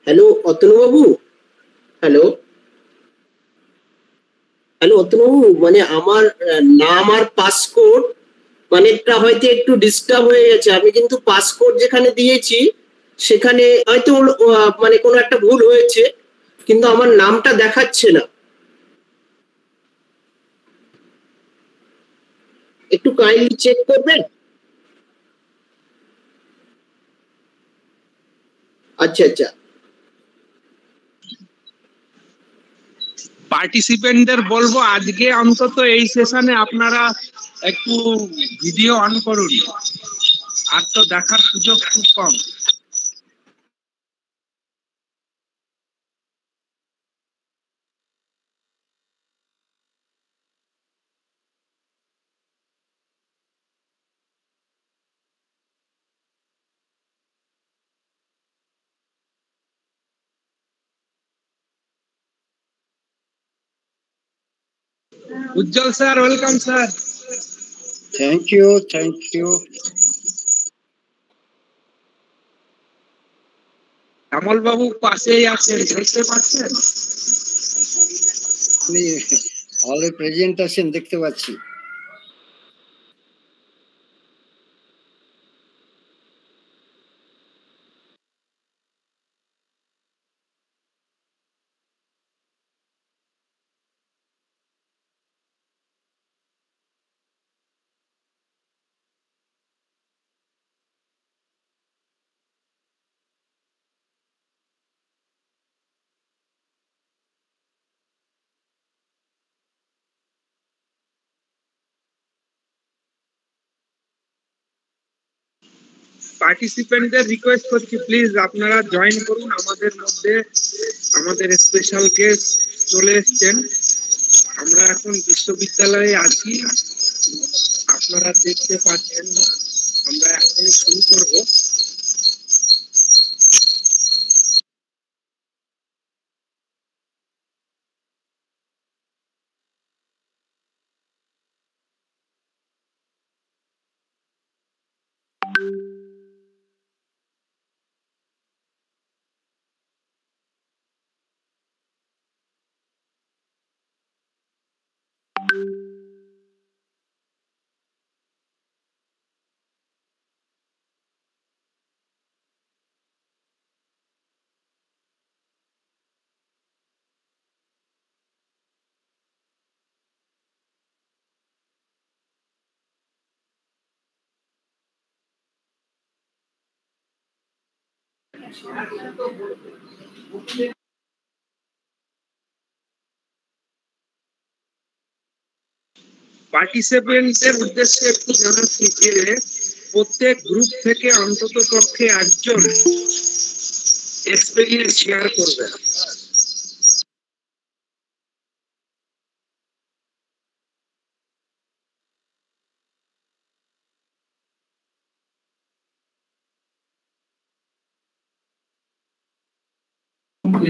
Hello Atanu বাবু, hello hello Atanu বাবু, মানে আমার নাম আর পাসকোড মানেটা হয়তো একটু ডিস্টার্ব হয়ে গেছে। আমি কিন্তু পাসকোড যেখানে দিয়েছি সেখানে হয়তো মানে কোনো একটা ভুল হয়েছে, কিন্তু আমার নামটা দেখাচ্ছে না। একটু কাইন্ডলি চেক করবেন। আচ্ছা আচ্ছা। পার্টিসিপেন্টদের বলবো আজকে অন্তত এই সেশনে আপনারা একটু ভিডিও অন করুন, আর তো দেখার সুযোগ খুব কম। Ujjwal sir, welcome sir. Thank you, thank you. Kamal babu পাশেই আছেন, দেখতে পাচ্ছেন? আপনি হলে প্রেজেন্ট আছেন, দেখতে পাচ্ছি। পার্টিসিপেন্টদের রিকোয়েস্ট করছি, প্লিজ আপনারা জয়েন করুন আমাদের মধ্যে। আমাদের স্পেশাল গেস্ট চলে এসছেন। আমরা এখন বিশ্ববিদ্যালয়ে আছি, আপনারা দেখতে পাচ্ছেন। আমরা এখনই শুরু করব। পার্টিসিপেন্টদের উদ্দেশ্যে একটু জানাচ্ছি যে প্রত্যেক গ্রুপ থেকে অন্তত পক্ষে একজন এক্সপেরিয়েন্স শেয়ার করবে।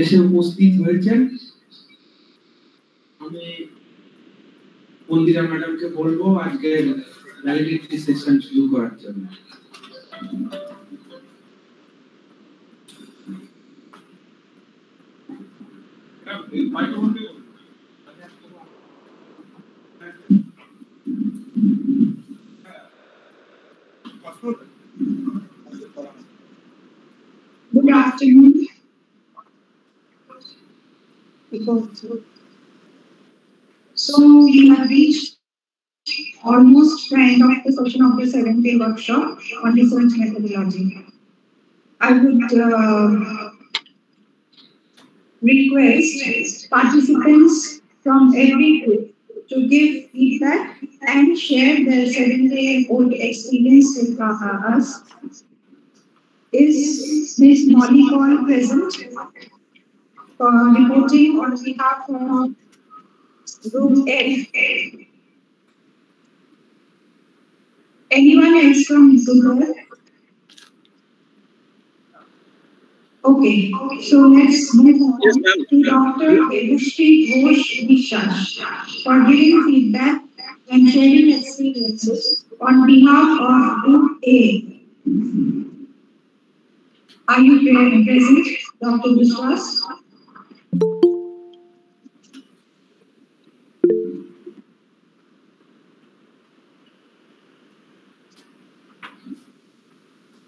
এসে উপস্থিত হয়েছেন। আমি মন্দিরা ম্যাডামকে বলবো আজকে ভ্যালিডিটি সেশন শুরু করার জন্য। Good afternoon. So we have reached almost end of the session of the 7-day workshop on research methodology. I would request participants from every group to give feedback and share their 7-day-old experience with us. Is Ms. Molly Paul present for reporting on behalf of Group F? Anyone else from Group F? Okay, so let's move on to Dr. Debushri Ghosh Vishas for giving feedback and sharing experiences on behalf of Group A. Are you present, Dr. Vishwas?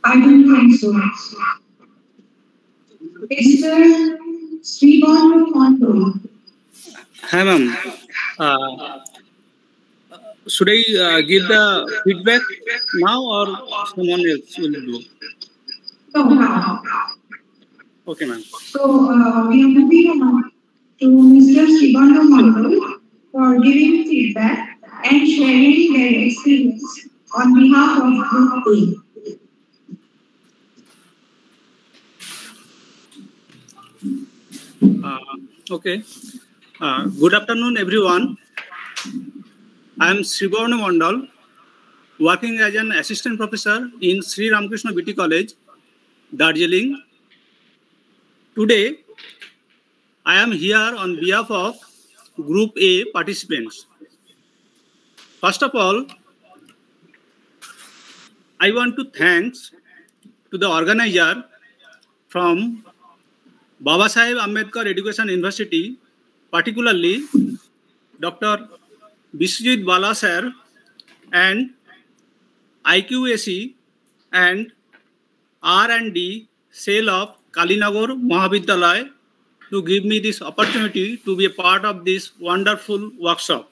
I don't think so. Mr. Sribonu Mondo. Hi, ma'am. Should I give the feedback now or someone else will do? No, now. Okay, ma'am. So we are moving on to Mr. Sribonu Mondo for giving feedback and sharing their experience on behalf of Group A. Okay. Good afternoon, everyone. I am Sribonu Mondal, working as an assistant professor in Sri Ramakrishna BT College, Darjeeling. Today, I am here on behalf of Group A participants. First of all, I want to thank to the organizer from Babasaheb Ambedkar Education University, particularly Dr. Biswajit Bala sir and IQAC and R&D cell of Kalinagar Mahavidyalaya to give me this opportunity to be a part of this wonderful workshop.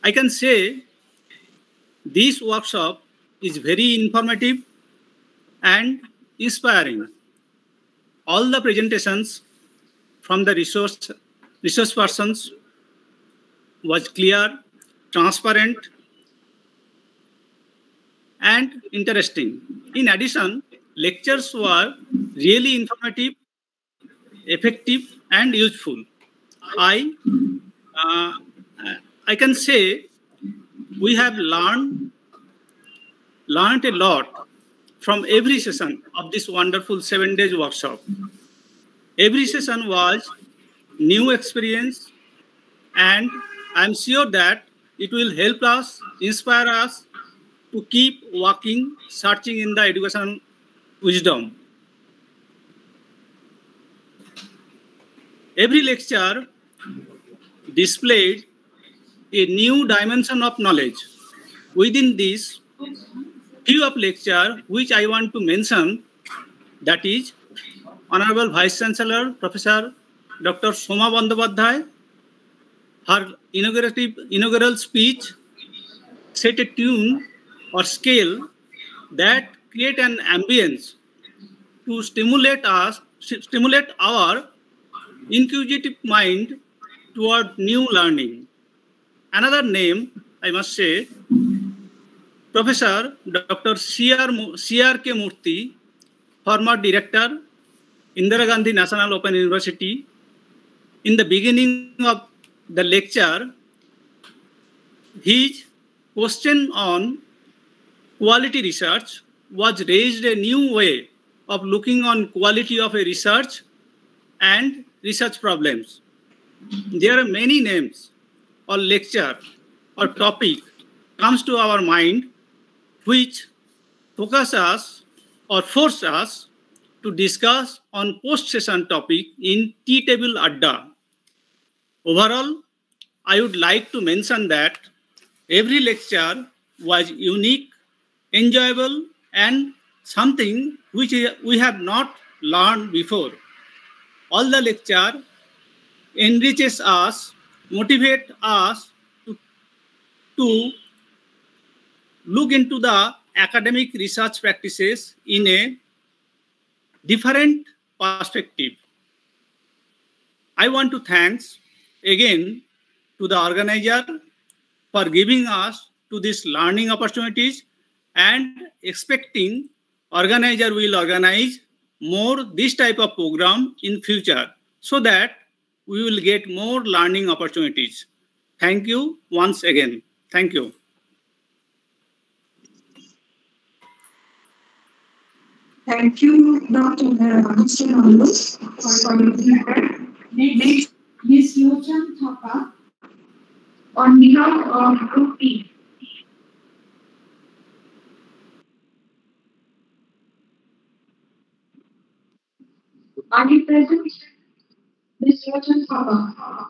I can say this workshop is very informative and inspiring. All the presentations from the resource persons was clear, transparent, and interesting. In addition, lectures were really informative, effective, and useful. I can say we have learned a lot from every session of this wonderful 7 days workshop. Every session was new experience, and I'm sure that it will help us, inspire us to keep working, searching in the education wisdom. Every lecture displayed a new dimension of knowledge. Within this, few of lecture which I want to mention, that is Honorable Vice Chancellor Professor Dr. Soma Bandyopadhyay. Her inaugural speech set a tune or scale that create an ambience to stimulate our inquisitive mind toward new learning. Another name, I must say, Professor Dr. C.R.K. Murthy, former director, Indira Gandhi National Open University. In the beginning of the lecture, his question on quality research was raised a new way of looking on quality of a research and research problems. There are many names or lecture or topic comes to our mind which focus us or force us to discuss on post-session topic in Tea Table Adda. Overall, I would like to mention that every lecture was unique, enjoyable, and something which we have not learned before. All the lecture enriches us, motivate us to look into the academic research practices in a different perspective. I want to thanks again to the organizer for giving us to these learning opportunities and expecting organizer will organize more this type of program in future so that we will get more learning opportunities. Thank you once again. Thank you. Thank you, Dr. Mr. Malus, for your feedback. Next, Ms. Lochan Thapa, on behalf of Group B. Are you present, Ms. Lochan Thapa?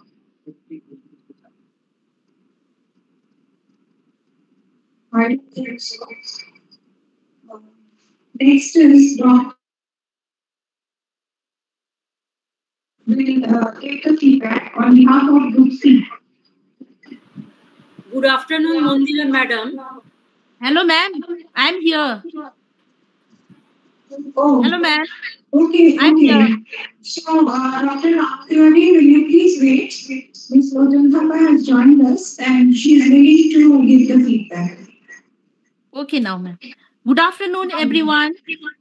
I don't think so. Next is Dr. Will take the feedback on behalf of Group C. Good afternoon, Mondila Madam. Hello, ma'am. I'm here. Oh, Hello, ma'am. okay, I'm okay. here. So, Dr. Ramtiwari, will you please wait? Ms. Lochan Thapa has joined us and she is ready to give the feedback. Okay, now, ma'am. Good afternoon, everyone.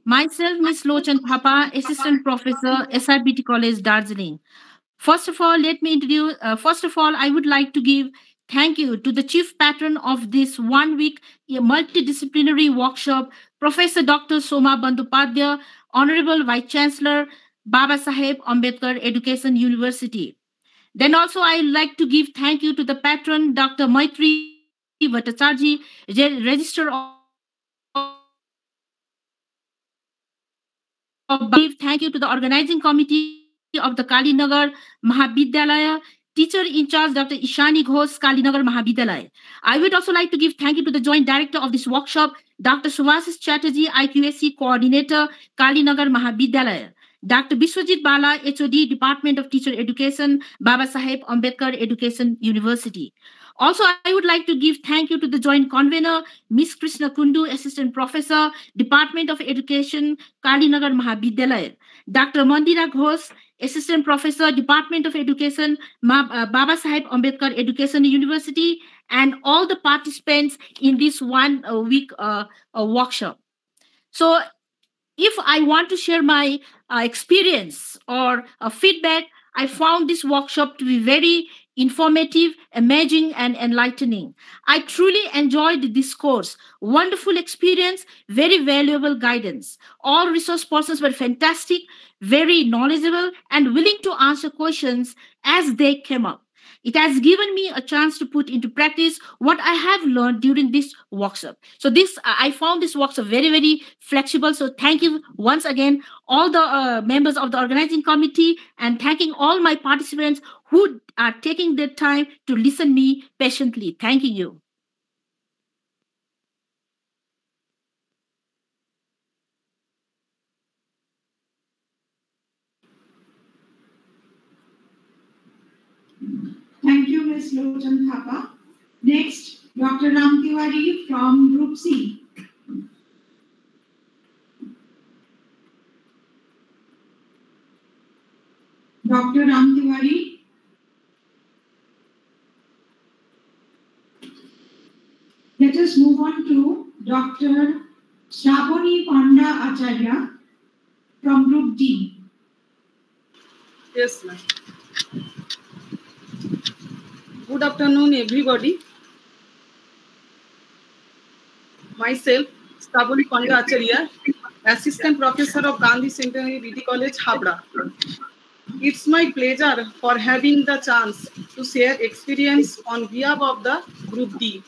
Myself, Ms. Lochan Thapa, Assistant Professor, SRBT College, Darjeeling. First of all, let me introduce, I would like to give thank you to the chief patron of this 1 week multidisciplinary workshop, Professor Dr. Soma Bandyopadhyay, Honorable Vice Chancellor, Baba Saheb Ambedkar Education University. Then also, I would like to give thank you to the patron, Dr. Maitri Bhattacharjee, Register give thank you to the organizing committee of the Kalinagar Mahavidyalaya, teacher in charge Dr. Ishani Ghosh, Kalinagar Mahavidyalaya. I would also like to give thank you to the joint director of this workshop, Dr. Subhasis Chatterjee, IQAC coordinator, Kalinagar Mahavidyalaya. Dr. Biswajit Bala, HOD, Department of Teacher Education, Baba Saheb Ambedkar Education University. Also, I would like to give thank you to the joint convener, Ms. Krishna Kundu, Assistant Professor, Department of Education, Kalinagar Mahavidyalaya. Dr. Mandira Ghosh, Assistant Professor, Department of Education, Baba Saheb Ambedkar Education University, and all the participants in this 1 week workshop. So, if I want to share my experience or feedback, I found this workshop to be very informative, amazing, and enlightening. I truly enjoyed the discourse. Wonderful experience, very valuable guidance. All resource persons were fantastic, very knowledgeable, and willing to answer questions as they came up. It has given me a chance to put into practice what I have learned during this workshop. So I found this workshop very, very flexible. So thank you once again, all the members of the organizing committee, and thanking all my participants who are taking their time to listen me patiently. Thank you. Thank you, Ms. Lochan Thapa. Next, Dr. Ramtiwari from Group C. Dr. Ramtiwari. Let us move on to Dr. Shravani Panda Acharya from Group D. Yes, ma'am. Good afternoon, everybody. Myself, Shravani Panda Acharya, Assistant Professor of Gandhi Centenary BD College, Habra. It's my pleasure for having the chance to share experience on behalf of the Group D.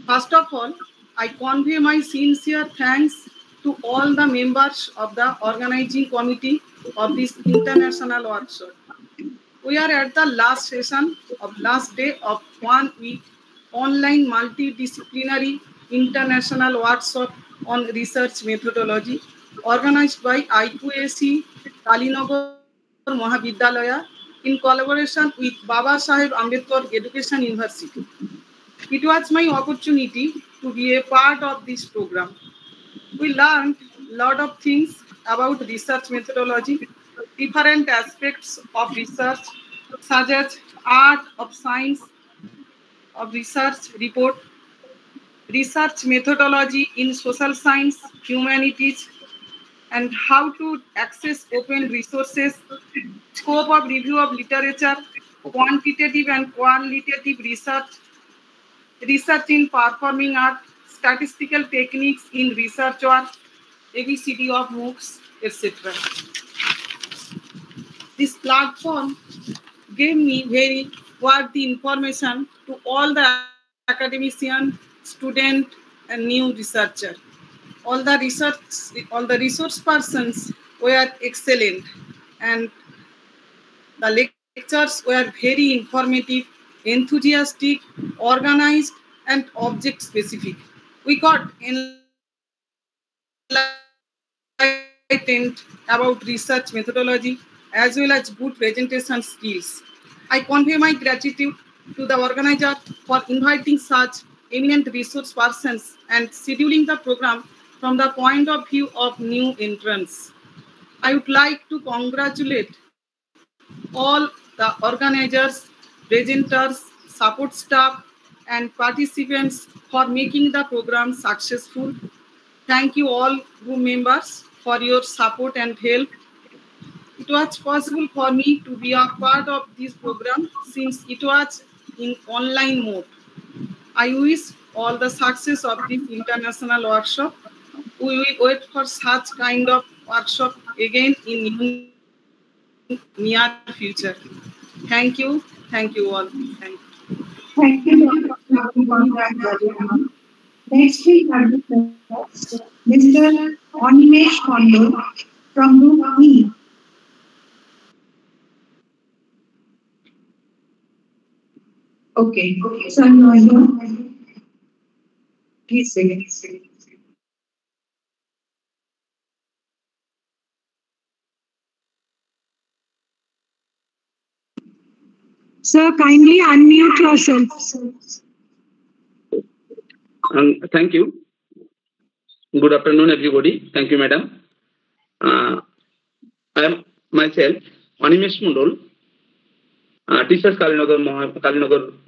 First of all, I convey my sincere thanks to all the members of the organizing committee of this international workshop. We are at the last session of last day of 1 week online multidisciplinary international workshop on research methodology organized by IQAC Kalinagar Mahavidyalaya in collaboration with Baba Saheb Ambedkar Education University. It was my opportunity to be a part of this program. We learned a lot of things about research methodology, different aspects of research, such as art of science, of research report, research methodology in social science, humanities, and how to access open resources, scope of review of literature, quantitative and qualitative research, research in performing art, statistical techniques in research work, ABCD of MOOCs, etc. This platform gave me very worthy information to all the academician, student, and new researcher. All the resource persons were excellent, and the lectures were very informative, enthusiastic, organized, and object specific. We got enlightened about research methodology as well as good presentation skills. I convey my gratitude to the organizer for inviting such eminent resource persons and scheduling the program from the point of view of new entrants. I would like to congratulate all the organizers, presenters, support staff, and participants for making the program successful. Thank you all group members for your support and help. It was possible for me to be a part of this program since it was in online mode. I wish all the success of this international workshop. We will wait for such kind of workshop again in near future. Thank you all. Thank you. Thank you, Dr. Conrad. Next we have Mr. Animesh Kondo from Group E. Okay, so please say. Sir, kindly unmute yourself. Thank you. Good afternoon, everybody. Thank you, madam. I am myself, Animesh Mondol, teachers Kalinagar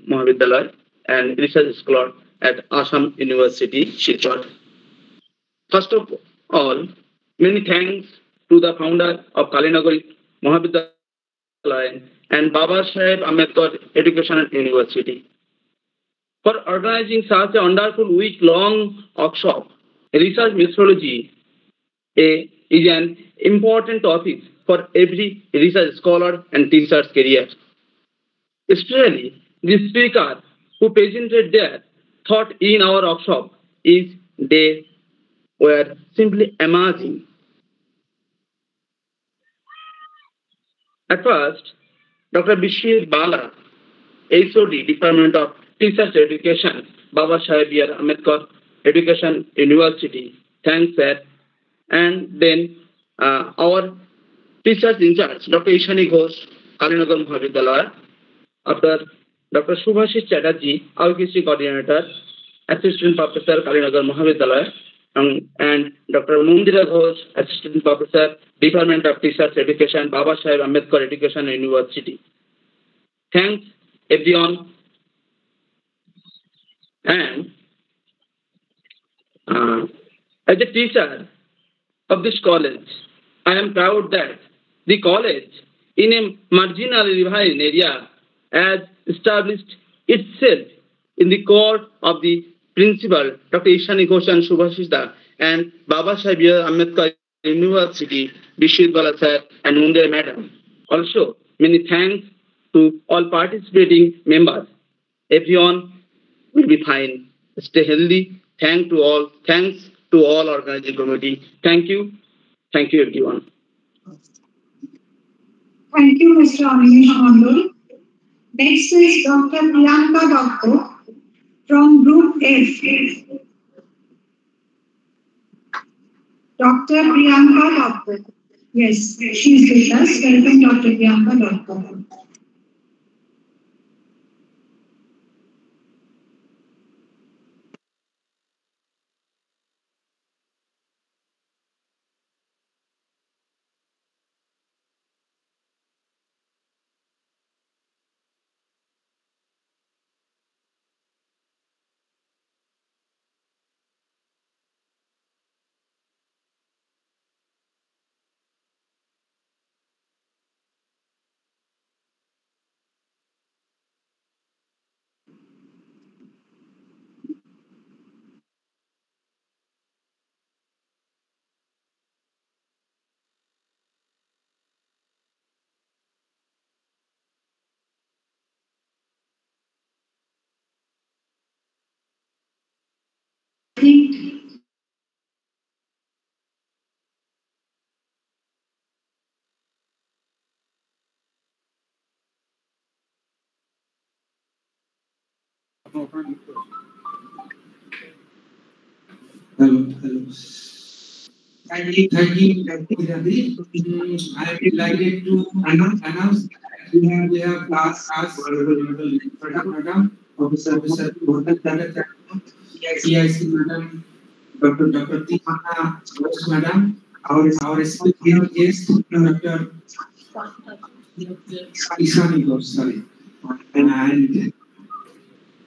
Mahavidyalaya and research scholar at Assam University, Silchar. First of all, many thanks to the founder of Kalinagar Mahavidyalaya and Baba Saheb Ambedkar Educational University for organizing such a wonderful week-long workshop. Research methodology is an important topic for every research scholar and teacher's career. Especially the speaker who presented their thought in our workshop they were simply amazing. At first, Dr. Bishir Bala, HOD, Department of Teachers Education, Baba Saheb Ambedkar Education University, thanks sir. And then our teachers in charge, Dr. Ishani Ghosh, Kalinagar Mahavidyalaya, after Dr. Subhashish Chatterjee, IUPAC Coordinator, Assistant Professor, Kalinagar Mahavidyalaya, and Dr. Mundira Ghosh, Assistant Professor, Department of Teachers Education, Baba Saheb Ambedkar Education University. Thanks everyone. And as a teacher of this college, I am proud that the college in a marginally defined area has established itself in the court of the principal, Dr. Ishani Ghosh and Subhashish Da, and Baba Saheb Ambedkar University, Bishir Bala sir and Mundira madam. Also, many thanks to all participating members. Everyone will be fine. Stay healthy. Thanks to all organizing committee. Thank you everyone. Thank you, Mr. Animesh Kondo. Next is Dr. Priyanka Doctor from Group F. Dr. Priyanka Doctor. Yes, she is with us. Welcome, Dr. Priyanka Doctor. Hello. Thanking Dr. Jadi. I am delighted to announce that we have asked us, Madam, Professor Bhattacharya, CIC Madam, Dr. Timana Ghosh Madam, our special guest, Dr. Ishani Ghosh, sorry, and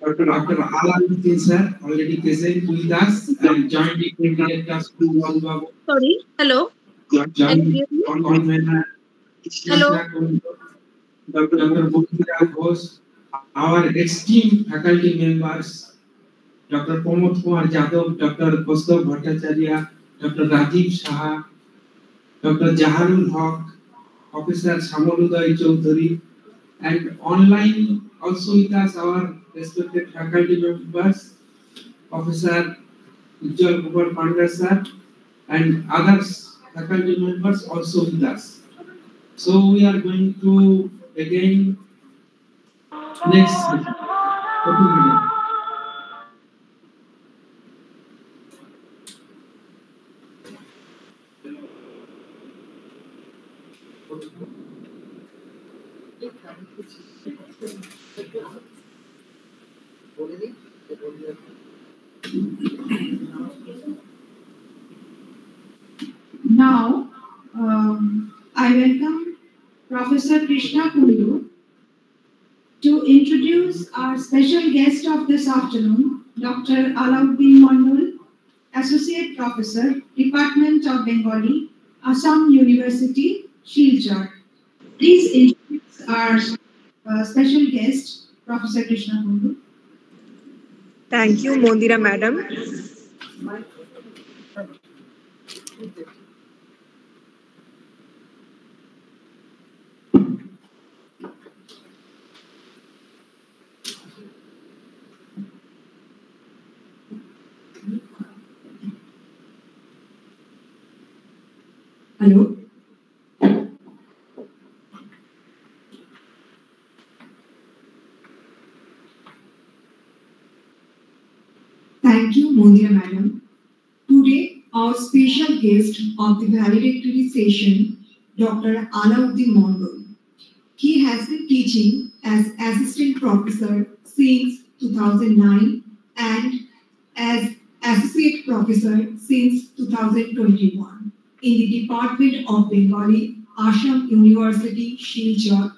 Dr. Alaluddin sir already present with us and joint directors to Babu. Sorry, hello. Convener, Hello. Dr. Bhutira Ghosh, our esteemed faculty members, Dr. Pramod Kumar Jadhav, Dr. Kaustubh Bhattacharya, Dr. Rajiv Saha, Dr. Jaharul Haq, Professor Shamoluday Choudhury, and online also with us our respected faculty members, Professor Ujjwal Kumar Panda sir, and others faculty members also with us. So we are going to again next. Now, I welcome Professor Krishna Kundu to introduce our special guest of this afternoon, Dr. Alauddin Mondol, Associate Professor, Department of Bengali, Assam University, Silchar. Please introduce our special guest, Professor Krishna Kundu. Thank you, Mondira Madam. Hello. Thank you, Mondira Madam. Today, our special guest of the valedictory session, Dr. Alauddin Mondol. He has been teaching as assistant professor since 2009 and as associate professor since 2021 in the Department of Bengali, Assam University, Silchar.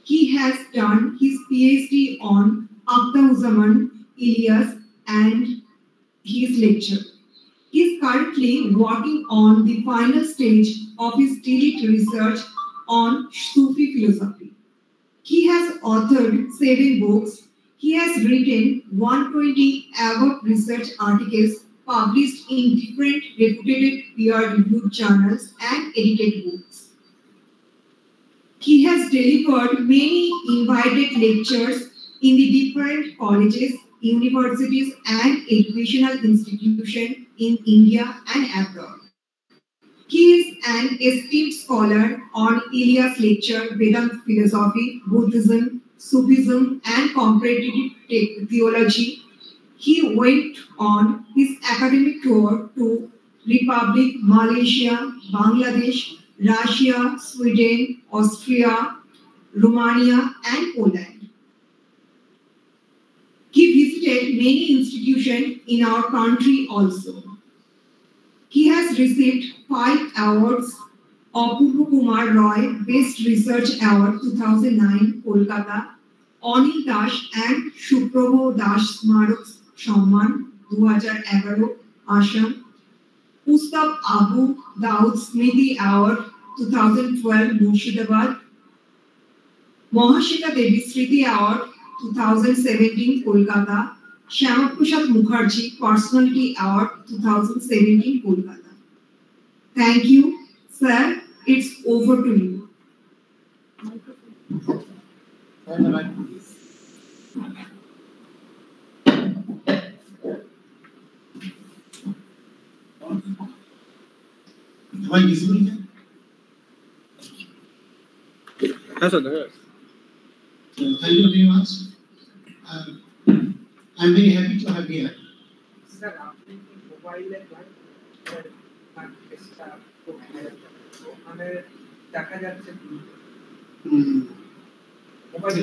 He has done his PhD on Akhtaruzzman Ilyas and his lecture. He is currently working on the final stage of his DLit research on Sufi philosophy. He has authored 7 books. He has written 120 award research articles published in different reputed peer-reviewed journals and edited books. He has delivered many invited lectures in the different colleges, universities, and educational institutions in India and abroad. He is an esteemed scholar on Ilyas lecture, Vedanta philosophy, Buddhism, Sufism, and comparative theology. He went on his academic tour to Republic, Malaysia, Bangladesh, Russia, Sweden, Austria, Romania, and Poland. He visited many institutions in our country also. He has received 5 awards: Apurva Kumar Roy Best Research Award 2009, Kolkata; Anil Dash and Suprabho Dash Smarak Samman 2011, Assam; Pustab Abu Daud Smriti Award 2012, Murshidabad; Mahashika Devi Smriti Award 2017, Kolkata; Shyamakprasad Mukherjee Personality Award 2017, Kolkata. Thank you, sir. It's over to you. Am I visible here? Yes, sir. Thank you very much. I'm very happy to have here. Sir, আপনি কি মোবাইলে মানে দেখা যাচ্ছে mobile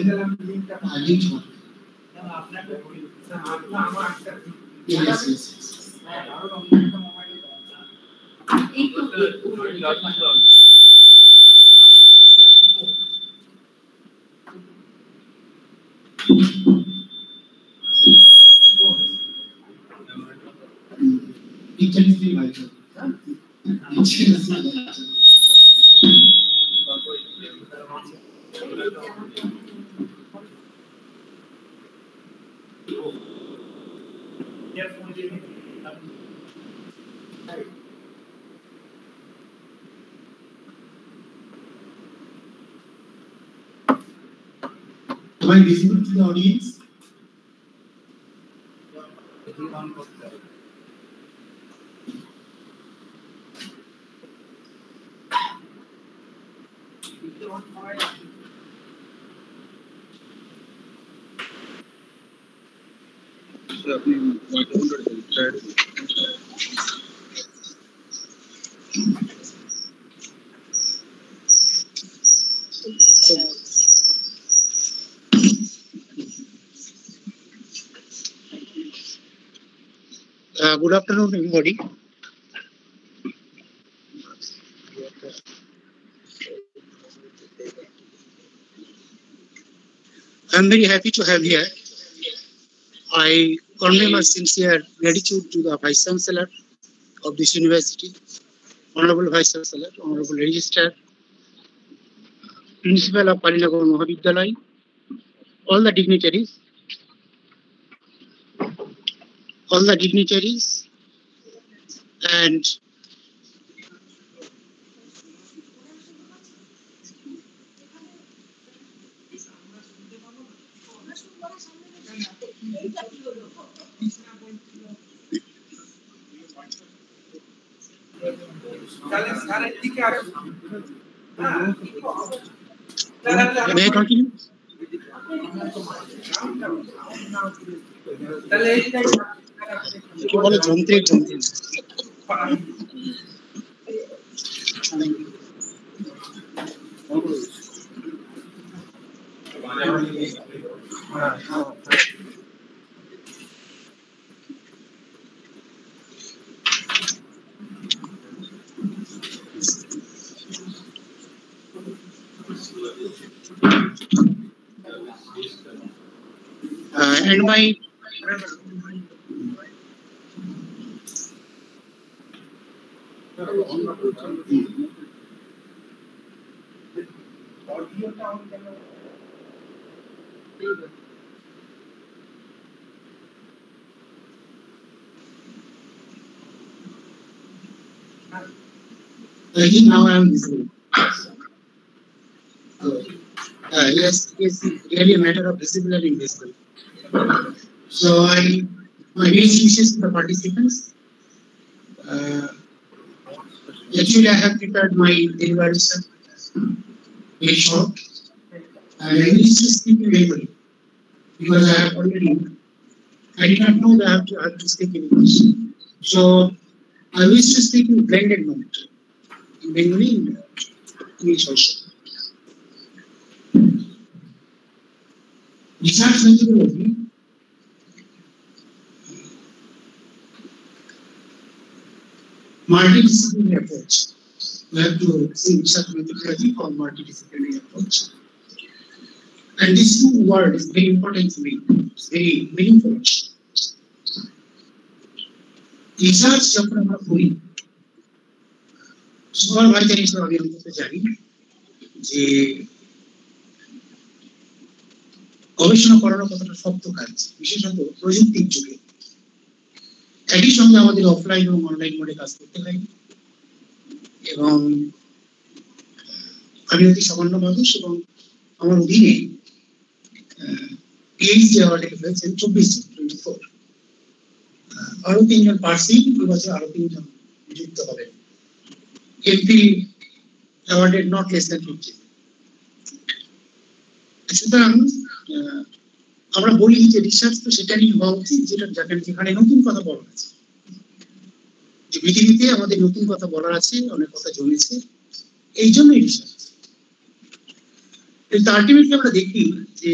লিংকটা link আপনাকে আমার একটা yes yes আরো একটা mobile intensely vital. Am I visible to the audience? Good afternoon, everybody. I'm very happy to have here. I convey my sincere gratitude to the Vice Chancellor of this university, Honorable Vice Chancellor, Honorable Registrar, Principal of Kalinagar Mahavidyalaya, all the dignitaries, and may I continue? And my I think now I am visible. Yes, it's really a matter of visibility and invisible. So my best wishes to the participants. Actually, I have prepared my delivery very short, and I wish to speak in Bengali because I did not know that I have to speak in English. So I wish to speak in blended mode, in Bengali and English also. Research methodology multidisciplinary approach. We have to see research methodology for multidisciplinary approach. And this word is very important to me. It's very meaningful. Research যখন আমরা করি সবার ভাই জানিস আমি অন্তত জানি যে গবেষণা করানো কতটা শক্ত কাজ, বিশেষত প্রযুক্তির যুগে। একই সঙ্গে আমাদের অফলাইন এবং অনলাইন মোডে কাজ করতে হয় এবং আমি অতি সামান্য মানুষ এবং আমার অধীনে পিএইচডি অ্যাওয়ার্ডে হয়েছেন 24 আরো 3 জন প্রার্থী, এবছর আরো 3 জন যুক্ত হবেন। MP awarded not less than 50। সুতরাং আমরা বলি যে রিসার্চ তো সেটারই হওয়া উচিত যেখানে নতুন কথা বলা আছে, যে পৃথিবীতে আমাদের নতুন কথা বলার আছে, অনেক কথা জমেছে, এই জন্যই রিসার্চ। কিন্তু আলটিমেটলি আমরা দেখি যে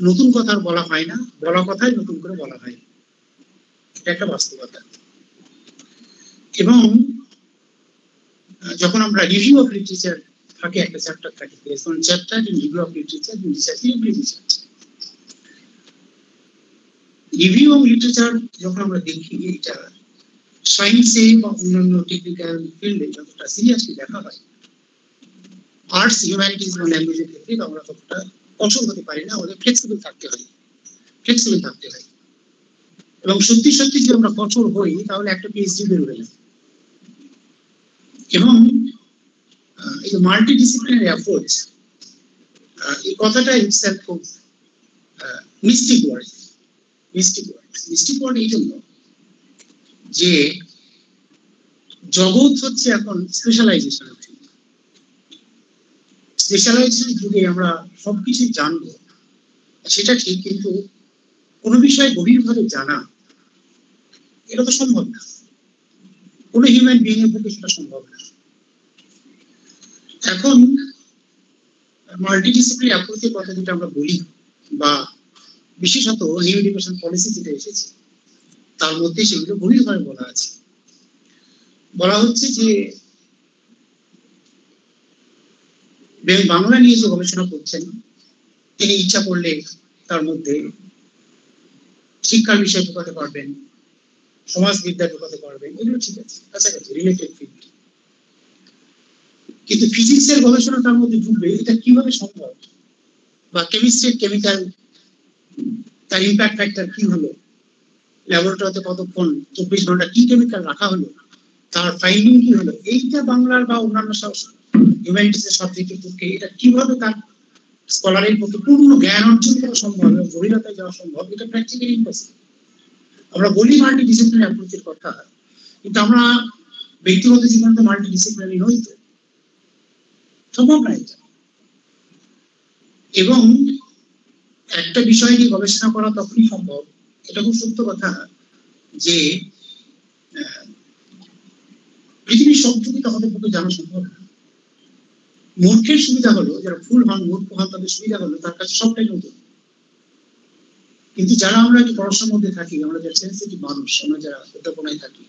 নতুন কথা আর বলা হয় না, বলা কথাই নতুন করে বলা হয়, এটা একটা বাস্তবতা। এবং যখন আমরা রিভিউ অফ লিটারেচার থাকে, একটা চ্যাপ্টার থাকে, chapter in review of literature review of literature যখন আমরা দেখি, এটা সায়েন্সে বা অন্যান্য টেকনিক্যাল ফিল্ডে যতটা সিরিয়াসলি দেখা হয়, আর্টস, হিউম্যানিটিজ বা ল্যাঙ্গুয়েজের ক্ষেত্রে আমরা ততটা কঠোর হতে পারি না, আমাদের ফ্লেক্সিবল থাকতে হয়। এবং সত্যি সত্যি যদি আমরা কঠোর হই তাহলে একটা পিএইচডি বেরোবে না। এবং এই যে মাল্টিডিসিপ্লিনারি অ্যাপ্রোচ, এই কথাটা ইটসেলফ খুব মিস্টিক ওয়ার্ড এই জন্য যে জগৎ হচ্ছে এখন স্পেশালাইজেশন যুগে আমরা সবকিছু জানবো সেটা ঠিক, কিন্তু কোনো বিষয় গভীরভাবে জানা এটা তো সম্ভব না, কোনো হিউম্যান বিইং এর পক্ষে সেটা সম্ভব না। এখন মাল্টিডিসিপ্লিনারি অ্যাপ্রোচের কথা যেটা আমরা বলি, বা বিশেষত নিউ এডুকেশন পলিসি যেটা এসেছে তার মধ্যে সেগুলো গভীরভাবে বলা আছে। বলা হচ্ছে যে বাংলা নিয়ে যে গবেষণা করছেন তিনি ইচ্ছা করলে তার মধ্যে শিক্ষার বিষয়ে ঢোকাতে পারবেন, সমাজবিদ্যা ঢোকাতে পারবেন, এগুলো ঠিক আছে, কাছাকাছি রিলেটেড ফিল্ড। কিন্তু ফিজিক্সের গবেষণা তার মধ্যে ঢুকবে, এটা কিভাবে সম্ভব? বা কেমিস্ট্রির কেমিক্যাল তার ইম্প্যাক্ট ফ্যাক্টর কি হলো, ল্যাবরেটরিতে কতক্ষণ 24 ঘন্টা কি কেমিক্যাল রাখা হলো, তার ফাইন্ডিং কি হলো, এইটা বাংলার বা অন্যান্য হিউম্যানিটিসের সাবজেক্টের পক্ষে এটা কিভাবে তার স্কলারের পক্ষে পূর্ণ জ্ঞান অর্জন করা সম্ভব এবং গভীরতায় যাওয়া সম্ভব, এটা প্র্যাকটিক্যালি ইম্পসিবল। আমরা বলি মাল্টিডিসিপ্লিনারি অ্যাপ্রোচের কথা, কিন্তু আমরা ব্যক্তিগত জীবনে তো মাল্টিডিসিপ্লিনারি নই, তো সম্ভব না এটা। এবং একটা বিষয় নিয়ে গবেষণা করা তখনই সম্ভব, এটা খুব সত্য কথা, যে পৃথিবীর সব কিছু আমাদের পক্ষে জানা সম্ভব না। মূর্খের সুবিধা হলো, যারা ফুল হন, মূর্খ হন, তাদের সুবিধা হলো তার কাছে সবটাই নতুন। কিন্তু যারা আমরা একটু পড়াশোনার মধ্যে থাকি, আমরা যারা সেন্সিটিভ মানুষ, আমরা যারা উদ্যাপনায় থাকি,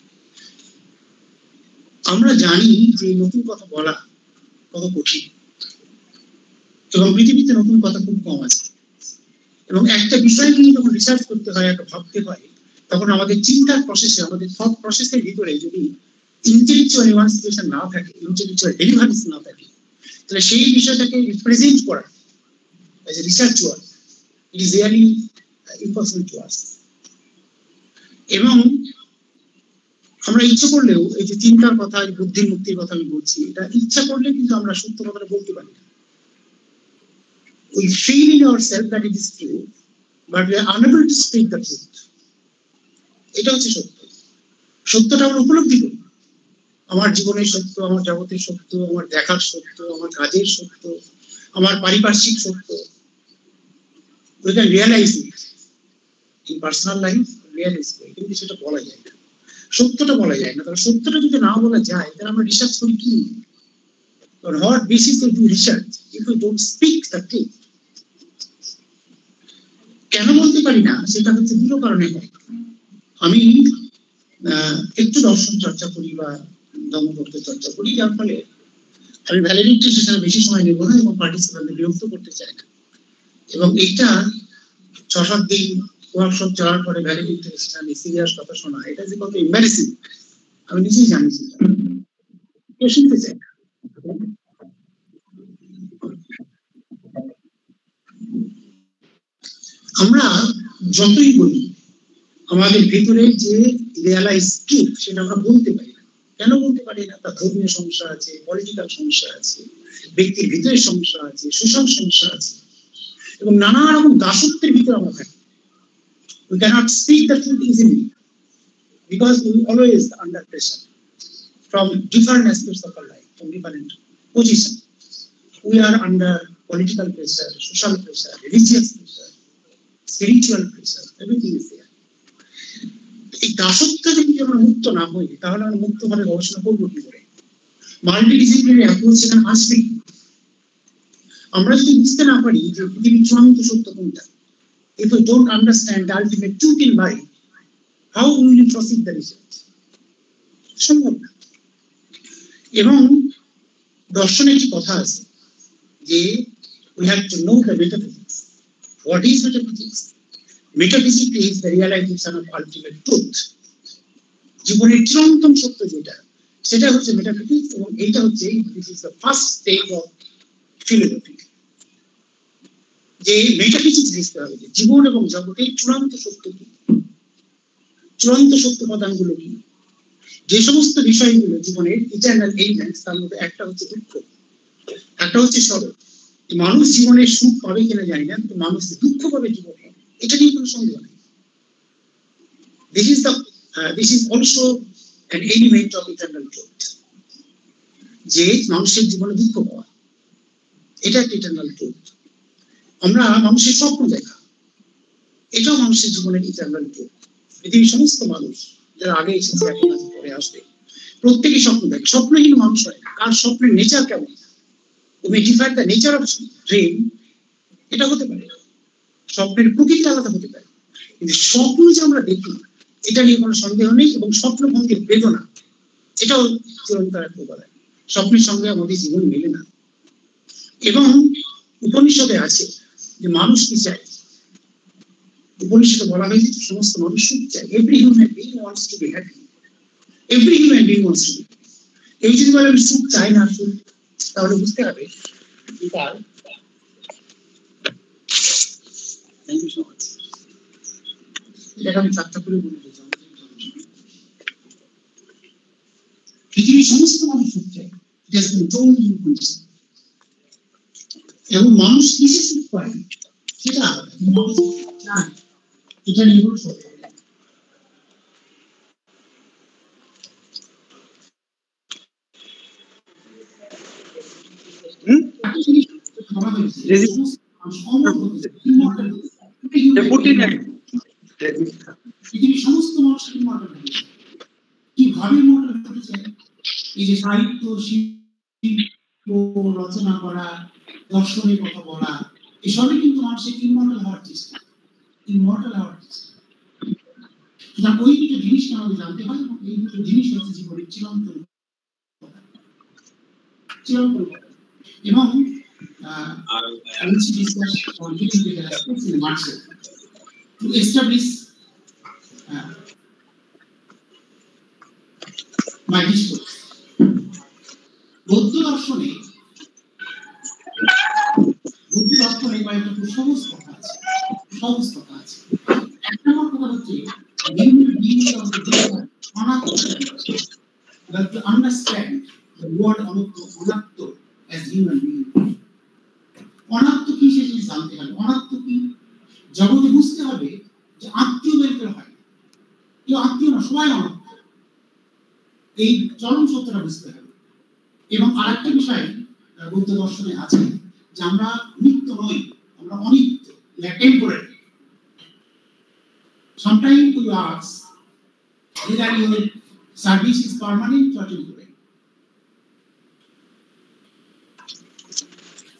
আমরা জানি যে নতুন কথা বলা কত কঠিন, এবং পৃথিবীতে নতুন কথা খুব কম আছে। এবং একটা বিষয় নিয়ে যখন রিসার্চ করতে হয়, একটা ভাবতে হয়, তখন আমাদের চিন্তার প্রসেসে, আমাদের থট প্রসেসের ভিতরে যদি ইন্টেলেকচুয়াল ইমানসিপেশন না থাকে, ইন্টেলেকচুয়াল ডেলিভারেন্স না থাকে, তাহলে সেই বিষয়টাকে রিপ্রেজেন্ট করা as a researcher, it is really impossible to us. এবং আমরা ইচ্ছা করলেও এই যে চিন্তার কথা, বুদ্ধির মুক্তির কথা আমি বলছি, এটা ইচ্ছা করলে কিন্তু আমরা সত্য কথাটা বলতে পারি না। We feel in ourselves that it is true, but we are unable to speak the truth. এটা হচ্ছে সত্য। সত্যটা আমরা উপলব্ধি করি, আমার জীবনের সত্য, আমার জগতের সত্য, আমার দেখার সত্য, আমার কাজের সত্য, আমার পারিপার্শ্বিক সত্য। We can realize it in personal life, realize it, কিন্তু সেটা বলা যায় না, সত্যটা বলা যায় না। তাহলে সত্যটা যদি না বলা যায়, তাহলে আমরা রিসার্চ করি কি? On what basis we do research if we don't speak the truth? কেন বলতে পারি না? সেটা হচ্ছে দুটো কারণে হয়। আমি একটু দর্শন চর্চা করি বা ধর্মতত্ত্ব চর্চা করি, যার ফলে আমি ভ্যালিডিটি সেশনে বেশি সময় নেব না এবং পার্টিসিপেন্টদের বিরক্ত করতে চাই না। এবং এইটা 6-7 দিন ওয়ার্কশপ চলার পরে ভ্যালিডিটি সেশনে সিরিয়াস কথা শোনা, এটা যে কত এম্বারেসিং আমি নিজেই জানি, কেউ শুনতে চাই না। আমরা যতই বলি, আমাদের ভিতরে যে রিয়ালাইজ ট্রুথ সেটা আমরা বলতে পারি না। কেন বলতে পারি না? তার ধর্মীয় সমস্যা আছে, পলিটিক্যাল সমস্যা আছে, ব্যক্তির ভিতরে সমস্যা আছে, সোশ্যাল সমস্যা আছে, এবং নানা রকম দাসত্বের ভিতরে আমরা থাকি। We cannot speak the truth easily because we always under pressure from different aspects of our life, from different positions. We are under political pressure, social pressure, religious pressure, spiritual pressure, everything is there. এই দাসত্ব থেকে যদি আমরা মুক্ত না হই তাহলে আমরা মুক্তভাবে গবেষণা করবো কি করে? মাল্টিডিসিপ্লিনারি অ্যাপ্রোচ সেখানে আসবে। আমরা যদি বুঝতে না পারি যে পৃথিবীর চূড়ান্ত সত্য কোনটা, if we don't understand the ultimate truth in life, how will we proceed the research? সম্ভব না। এবং দর্শনে একটি কথা আছে যে we have to know the metaphysics. What is metaphysics? Metaphysics is the realization of ultimate truth. জীবনের চিরন্তন সত্য যেটা, সেটা হচ্ছে মেটাফিজিক্স, এবং এইটা হচ্ছে this is the first step of philosophy. যে মেটাফিজিক্স বুঝতে হবে যে জীবন এবং জগতের চূড়ান্ত সত্য কি, চূড়ান্ত সত্য উপাদানগুলো কি, যে সমস্ত বিষয়গুলো জীবনের ইটারনাল এলিমেন্টস, তার মধ্যে একটা হচ্ছে দুঃখ, একটা হচ্ছে সরল। মানুষ জীবনে সুখ পাবে কিনা জানি না, কিন্তু মানুষ দুঃখ পাবে জীবনে, এটা নিয়ে কোনো সন্দেহ নেই। This is also an element of eternal truth, যে মানুষের জীবনে দুঃখ পাওয়া, এটা একটা ইটারনাল ট্রুথ। আমরা মানুষের স্বপ্ন দেখা, এটাও মানুষের জীবনের ইটারনাল ট্রুথ। পৃথিবীর সমস্ত মানুষ যারা আগে এসেছে, এখন আছে, পরে আসবে, প্রত্যেকেই স্বপ্ন দেখে। স্বপ্নহীন মানুষ হয় না, কার স্বপ্নের নেচার কেমন, তুমি define the nature of dream, এটা হতে পারে, স্বপ্নের প্রকৃতি আলাদা হতে পারে, কিন্তু স্বপ্ন যে আমরা দেখি এটা নিয়ে কোনো সন্দেহ নেই। এবং স্বপ্নভঙ্গের বেদনা, এটাও চিরন্তন একটা উপাদান। স্বপ্নের সঙ্গে আমাদের জীবন মেলে না। এবং উপনিষদে আছে যে মানুষ কি চায়, উপনিষদে বলা হয়েছে সমস্ত মানুষ সুখ চায়। Every human being wants to be happy, every human being wants to be. এই যদি বলে আমি সুখ চাই না, সুখ, তাহলে বুঝতে হবে তার এটাকে আমি চারটা করে বলে দিতে চাই। পৃথিবীর সমস্ত মানুষ সুখ চায়, এবং মানুষ কিসে সুখ পায় সেটা এটা নির্ভর করে। পৃথিবীর সমস্ত মানুষ কিভাবে ইমর্টাল হতে চায়? এই যে সাহিত্য, শিল্প রচনা করা, দর্শনের কথা বলা, এসবই কিন্তু মানুষের ইমর্টাল হওয়ার চেষ্টা, ইমর্টাল হওয়ার চেষ্টা। সুতরাং ওই দুটো জিনিসকে আমাদের জানতে হয়, এবং এই দুটো জিনিস হচ্ছে জীবনের চিরন্তন চিরন্তন। এবং to establish my discourse. বৌদ্ধ দর্শনে কয়েকটা খুব সহজ কথা আছে, সহজ কথা আছে। এক নম্বর কথা হচ্ছে to understand the word অনাত্ম as human being. অনাত্ম কি সেটা জানতে হবে। অনাত্ম কি জগতে বুঝতে হবে যে আত্মীয় বের করে হয়, কেউ আত্মীয় না, সবাই অনাত্ম। এই চরম সত্যটা বুঝতে হবে। এবং আরেকটা বিষয় বৌদ্ধ দর্শনে আছে যে আমরা নিত্য নই, আমরা অনিত্য, temporary. Sometimes we ask whether your service is permanent or temporary.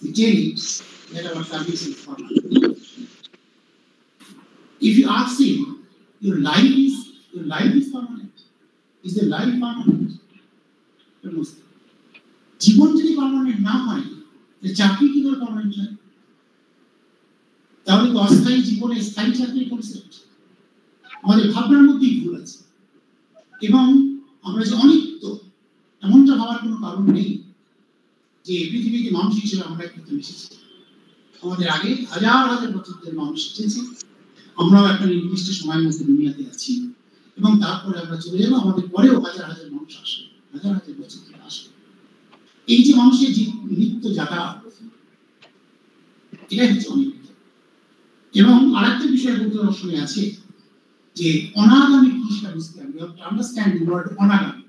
We tell you that our service is permanent. If you ask him, your life is permanent. Is the life permanent? জীবন যদি permanent না হয়, চাকরি কি করে permanent হয়? তাহলে তো অস্থায়ী জীবনে স্থায়ী চাকরির কনসেপ্ট আমাদের ভাবনার মধ্যেই ভুল আছে। এবং আমরা যে অনিত্য, এমনটা ভাবার কোনো কারণ নেই যে পৃথিবীতে মানুষ হিসেবে আমরা একটু এসেছি। আমাদের আগে হাজার হাজার বছর ধরে মানুষ এসেছে, আমরাও একটা নির্দিষ্ট সময়ের মধ্যে দুনিয়াতে আছি, এবং তারপরে আমরা চলে যাবো। আমাদের পরেও হাজার হাজার মানুষ আসবে, হাজার হাজার বছর ধরে আসবে। এই যে মানুষের নিত্য যাতায়াত, এটাই হচ্ছে অনিত্য। এবং আরেকটা বিষয় বৌদ্ধ দর্শনে আছে যে অনাগামী কি সেটা বুঝতে হবে। Understand the word anagami.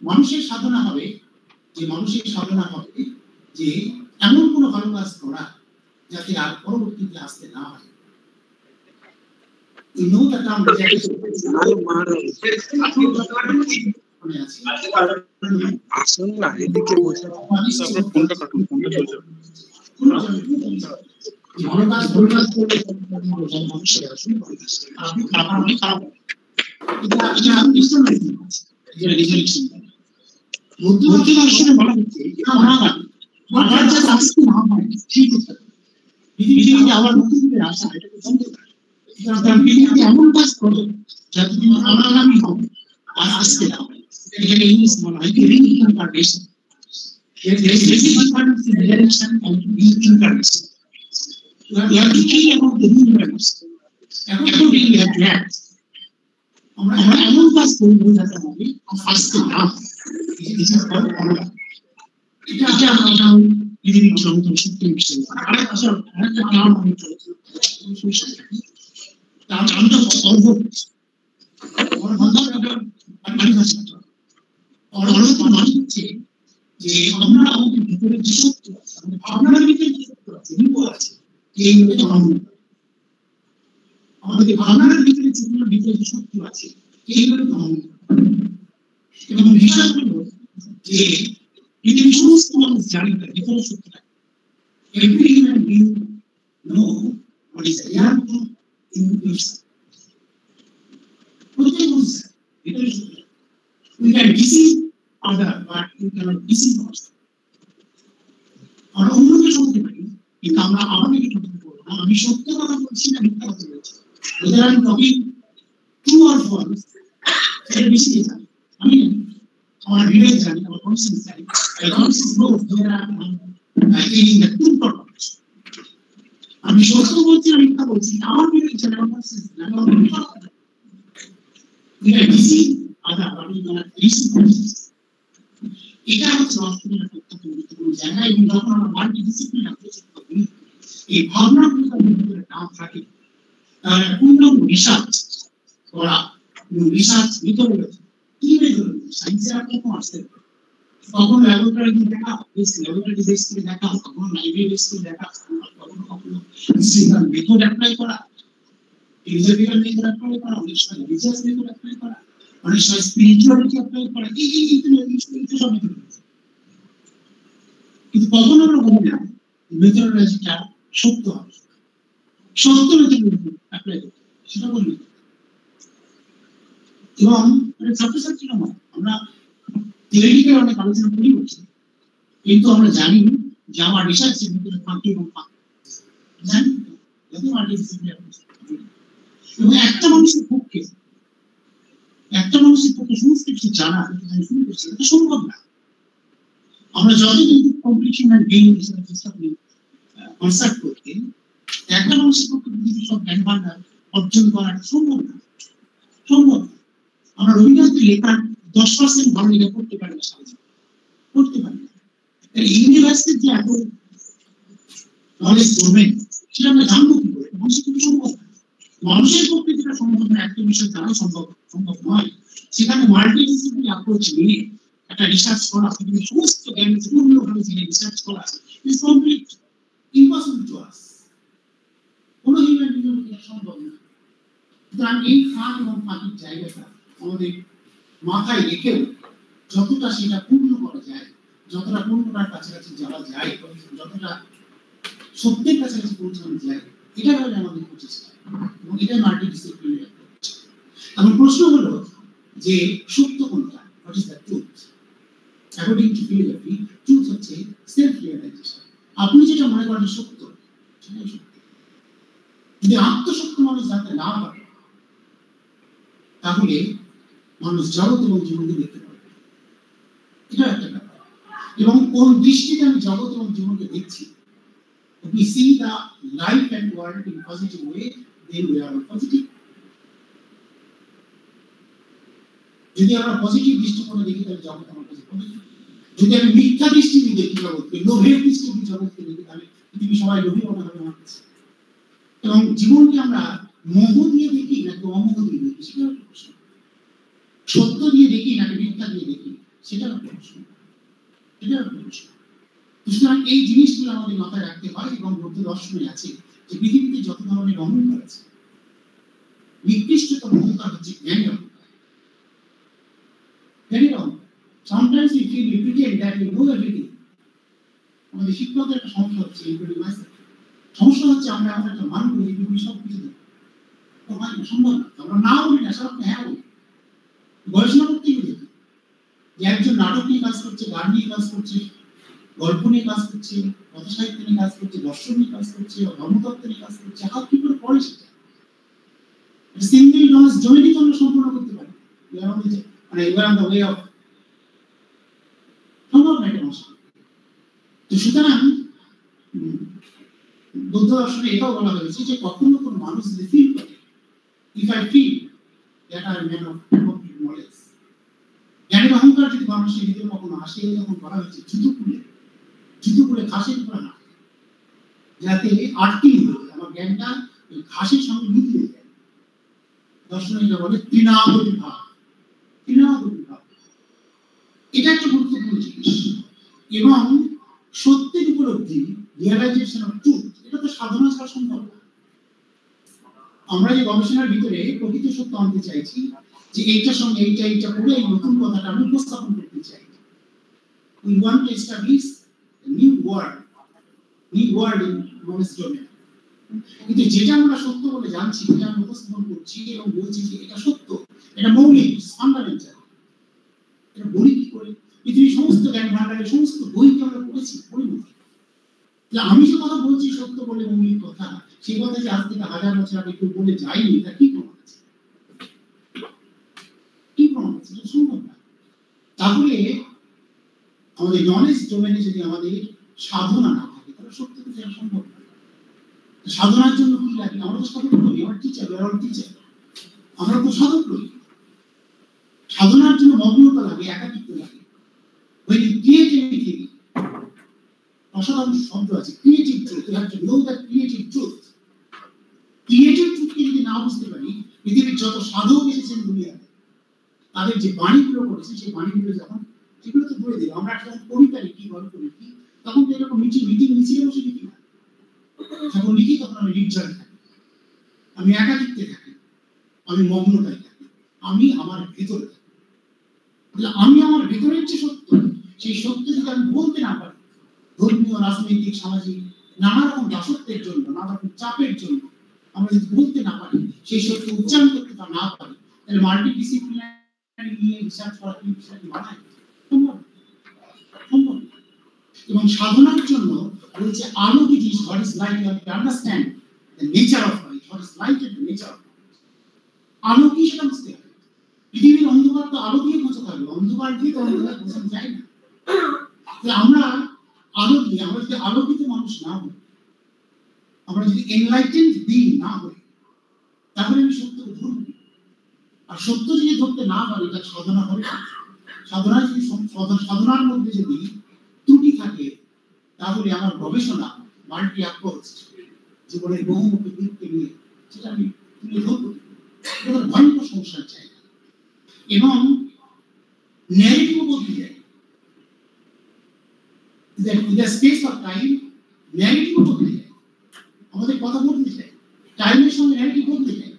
মানুষের সাধনা হবে যে এমন কোনো ভালো কাজ করা যাতে আর পরবর্তীতে আসতে না হয়। We know the term rejection. আসুন না এদিকে বসে ফোনটা কাটুন ফোনটা চলছে আমার মুখে আসা এমন কাজ করো যাতে তুমি অনাগামী হও আর আসতে দাও এখানে ইংলিশ বলা হয় রিইনকার্নেশন there is difference in resurrection and reincarnation. You have to care about the universe. Accordingly, you have to act. আমরা এমন কাজ করব যাতে হবে আসতে দাও this is called honor. এটা আমরা পৃথিবীর সমস্ত সত্য বিষয় আর আসলে একটা নাম আমি আমরা যে আমরা আমাদের ভিতরে যে সত্য আছে আমাদের ভাবনার ভিতরে যে সত্য আছে আছে এইগুলো আমাদের ভাবনার ভিতরে যে সত্য আছে এইগুলো এবং বিষয় হলো যে পৃথিবীর সমস্ত মানুষ জানি না ভিতরে সত্যটা every human being know what is the reality in yourself. We can deceive other, but we cannot deceive ourselves. আর অন্যকে শুনতে পারি কিন্তু আমরা আমাদেরকে শুনতে পারবো না আমি সত্য কথা বলছি না মিথ্যা কথা বলছি whether I'm talking true or false সেটা বেশি জানি আমি আমার হৃদয় জানি আমার কনসিয়াস জানি I conscious know whether I'm taking the true purpose. আমি সত্য বলছি না মিথ্যা বলছি আমার হৃদয় জানি আমার কনসিয়াস জানি আমার মিথ্যা কথা we can deceive other but we cannot deceive ourselves. এটা হচ্ছে অর্থনীতির গুরুত্বপূর্ণ জায়গা এবং যখন আমরা মাল্টি ডিসিপ্লিন অ্যাপ্রোচ করি এই ভাবনাগুলো যদি ভিতরে না থাকে তাহলে পূর্ণ রিসার্চ করা রিসার্চ ভিতরে রয়েছে কি বেরোলো সায়েন্সের আপনি কোনো আসতে কখনো ল্যাবরেটরি দেখা ল্যাবরেটরি বেস করে দেখা কখনো লাইব্রেরি বেস করে দেখা কখনো কখনো ফিজিক্যাল মেথড অ্যাপ্লাই করা ফিজিক্যাল মেথড অ্যাপ্লাই করা অনেক সময় রিসার্চ মেথড অ্যাপ্লাই করা অনেক সময় স্পিরিচুয়ালিটি অ্যাপ্লাই করা এই সব কিন্তু কখনো আমরা বলি না মেথডোলজিটা সত্য হবে সত্য মেথডোলজি অ্যাপ্লাই করতে সেটা বলি এবং ছাত্রছাত্রী নয় আমরা থিওরিটিকে অনেক আলোচনা করি বলছি কিন্তু আমরা জানি যে আমার রিসার্চের ভিতরে ফাঁকি এবং ফাঁকি জানি যত মাল্টিডিসিপ্লিনারি এবং একটা মানুষের পক্ষে সমস্ত কিছু জানা শুরু করছে এটা সম্ভব না আমরা যতদিন কমপ্লিশন এন্ড গেইন হিসেবে চেষ্টা করি কনসার্ট করতে একটা মানুষের পক্ষে পৃথিবীর সব জ্ঞান ভান্ডার অর্জন করা সম্ভব না আমরা রবীন্দ্রনাথের লেখার 10% ভালো লেখা করতে পারি না করতে পারি না ইউনিভার্সিটির যে এত নলেজ ডোমেন সেটা আমরা জানবো কি করে মানুষের পক্ষে সম্ভব না মানুষের পক্ষে যেটা সম্ভব না একটা বিষয় জানা সম্ভব নয় সেখানে মাল্টিডিসিপ্লিনারি অ্যাপ্রোচ নিয়ে একটা রিসার্চ করা পৃথিবীর সমস্ত জ্ঞান পূর্ণভাবে জেনে রিসার্চ করা is complete impossible to us কোনো হিউম্যান বিং এর পক্ষে সম্ভব না সুতরাং এই ফাঁক এবং ফাঁকির জায়গাটা আমাদের মাথায় রেখেও যতটা সেটা পূর্ণ করা যায় যতটা পূর্ণতার কাছাকাছি যাওয়া যায় যতটা সত্যের কাছাকাছি পৌঁছানো যায় এটা হলো আমাদের প্রচেষ্টা এবং এটা মাল্টিডিসিপ্লিনারি অ্যাপ্রোচ আমার প্রশ্ন হলো যে সত্য কোনটা what is the truth according to philosophy truth হচ্ছে সেলফ রিয়েলাইজেশন আপনি যেটা মনে করেন সত্য সেটাই সত্য যদি আত্মসত্য মানুষ জানতে না পারে তাহলে মানুষ জগৎ এবং জীবনকে দেখতে পারবে এটা একটা ব্যাপার এবং কোন দৃষ্টিতে আমি জগৎ এবং জীবনকে দেখছি we see the life and world in positive way then we are positive যদি আমরা পজিটিভ দৃষ্টিকোণে দেখি তাহলে জগৎ আমার কাছে পজিটিভ যদি আমি মিথ্যা দৃষ্টি দিয়ে দেখি জগৎকে লোভের দৃষ্টি দিয়ে জগৎকে দেখি তাহলে পৃথিবী সবাই লোভী মনে হবে আমার কাছে এবং জীবনকে আমরা মোহ দিয়ে দেখি নাকি অমোহ দিয়ে দেখি সেটা একটা প্রশ্ন সত্য দিয়ে দেখি নাকি মিথ্যা দিয়ে দেখি সেটা একটা প্রশ্ন সুতরাং এই জিনিসগুলো আমাদের মাথায় রাখতে হয় এবং বৌদ্ধ দর্শনে আছে যে পৃথিবীতে যত ধরনের অহংকার আছে নিকৃষ্টতম অহংকার হচ্ছে জ্ঞানী অহংকার। জ্ঞানী অহংকার। Sometimes we feel we pretend that we know everything. আমাদের শিক্ষকদের একটা সমস্যা হচ্ছে including myself. সমস্যা হচ্ছে আমরা আমাদের একটা মান করি এগুলি সব কিছু দেবো, তো হয় না, সম্ভব না। আমরা না বলি না, সব হ্যাঁ বলি। গবেষণা করতেই বলি যে একজন নাটক নিয়ে কাজ করছে, গান নিয়ে কাজ করছে, গল্প নিয়ে কাজ করছে, কথা সাহিত্য নিয়ে কাজ করছে, দর্শন নিয়ে কাজ করছে, ধর্মতত্ত্ব নিয়ে কাজ করছে, হাত কি করে পড়ে সেটা সিঙ্গেল নলেজ জয়েনই তো আমরা সম্পূর্ণ করতে পারি। মানে you're on the way of সম্ভব না এটা নষ্ট। তো সুতরাং বৌদ্ধ দর্শনে এটাও বলা হয়েছে যে কখনো কোনো মানুষ যদি ফিল করে, if I feel that I am man of complete knowledge, জ্ঞানের অহংকার যদি মানুষের ভিতরে কখনো আসে, তখন বলা হয়েছে জুতো খুলে ঘাসের উপরে না, যাতে আটকে হয়ে যায় আমার জ্ঞানটা ওই ঘাসের সঙ্গে মিলিয়ে যায়। দর্শনে এটা বলে তৃণাগতি ভাব। এটা একটা গুরুত্বপূর্ণ জিনিস। এবং সত্যের উপলব্ধি, রিয়ালাইজেশন অফ ট্রুথ, এটা তো সাধনা ছাড়া সম্ভব না। আমরা যে গবেষণার ভিতরে প্রকৃত সত্য আনতে চাইছি, যে এইটার সঙ্গে এইটা করে এই নতুন কথাটা আমি উপস্থাপন করতে চাই। We want to establish a new word in knowledge domain. কিন্তু যেটা আমরা সত্য বলে জানছি, যেটা আমরা উপস্থাপন করছি এবং বলছি যে এটা সত্য, এটা মৌলিক, ফান্ডামেন্টাল, এটা বলি কি করে? পৃথিবীর সমস্ত জ্ঞান ভান্ডারের সমস্ত বইকে আমরা পড়েছি, পড়িনি। আমি যে কথা বলছি সত্য বলে মৌলিক কথা, সেই কথা যে আজ থেকে 1000 বছর আগে কেউ বলে যায়নি, এটা কি প্রমাণ আছে? এটা সম্ভব না। তাহলে আমাদের নলেজ ডোমেনে যদি আমাদের সাধনা না থাকে, তাহলে সত্য তো জানা সম্ভব না। সাধনার জন্য কি লাগে? আমরা তো সাধক নই, আমার টিচার, আমরা তো সাধক নই। সাধনার জন্য মগ্নতা লাগে, একাকিত্ব লাগে। When you create anything, অসাধারণ শব্দ আছে, creative truth. You have to know that creative truth. Creative ট্রুথকে যদি না বুঝতে পারি, পৃথিবীর যত সাধক এসেছেন দুনিয়াতে, তাদের যে বাণীগুলো করেছে, সেই বাণীগুলো যখন সেগুলো তো বলে দেবে। আমরা যখন কবিতা লিখি, গল্প লিখি, তখন তো এরকম মিছিলে বসে লিখি না। যখন লিখি তখন আমি নির্জন থাকি, আমি একাকিত্বে থাকি, আমি মগ্নতায় থাকি, আমি আমার ভেতরে থাকি। আমি আমার ভেতরের যে সত্য, সেই সত্য যদি আমি বলতে না পারি, ধর্মীয়, রাজনৈতিক, সামাজিক নানা রকম দাসত্বের জন্য, নানা রকম চাপের জন্য আমরা যদি বলতে না পারি, সেই সত্য উচ্চারণ করতে না পারি, তাহলে মাল্টিডিসিপ্লিনারি নিয়ে রিসার্চ করা কি বিষয় বানায়? সম্ভব। এবং সাধনার জন্য বলছে আলো কি জিনিস, what is light? You have to understand the nature of light. What is light and the nature of light? আলো কি সেটা বুঝতে হবে। পৃথিবীর অন্ধকার তো আলো দিয়ে বোঝাতে হবে, অন্ধকার দিয়ে তো অন্ধকার বোঝানো যায় না। আমরা আলো দিয়ে, আমরা যদি আলোকিত মানুষ না হই, আমরা যদি এনলাইটেন্ড বিং না হই, তাহলে আমি সত্যকে ধরব। আর সত্য যদি ধরতে না পারি, তার সাধনা হবে। সাধনার মধ্যে যদি ত্রুটি থাকে, তাহলে আমার গবেষণা মাল্টি অ্যাপ্রোচ, জীবনের বহুমুখী দিককে নিয়ে, সেটা আমি তুলে ধরবো। এটা ভয়ঙ্কর সমস্যার জায়গা। এবং ন্যারেটিভ বদলে যায়, স্পেস অফ টাইম ন্যারেটিভ বদলে যায়, আমাদের কথা বদলে যায়, টাইমের সঙ্গে ন্যারেটিভ বদলে যায়।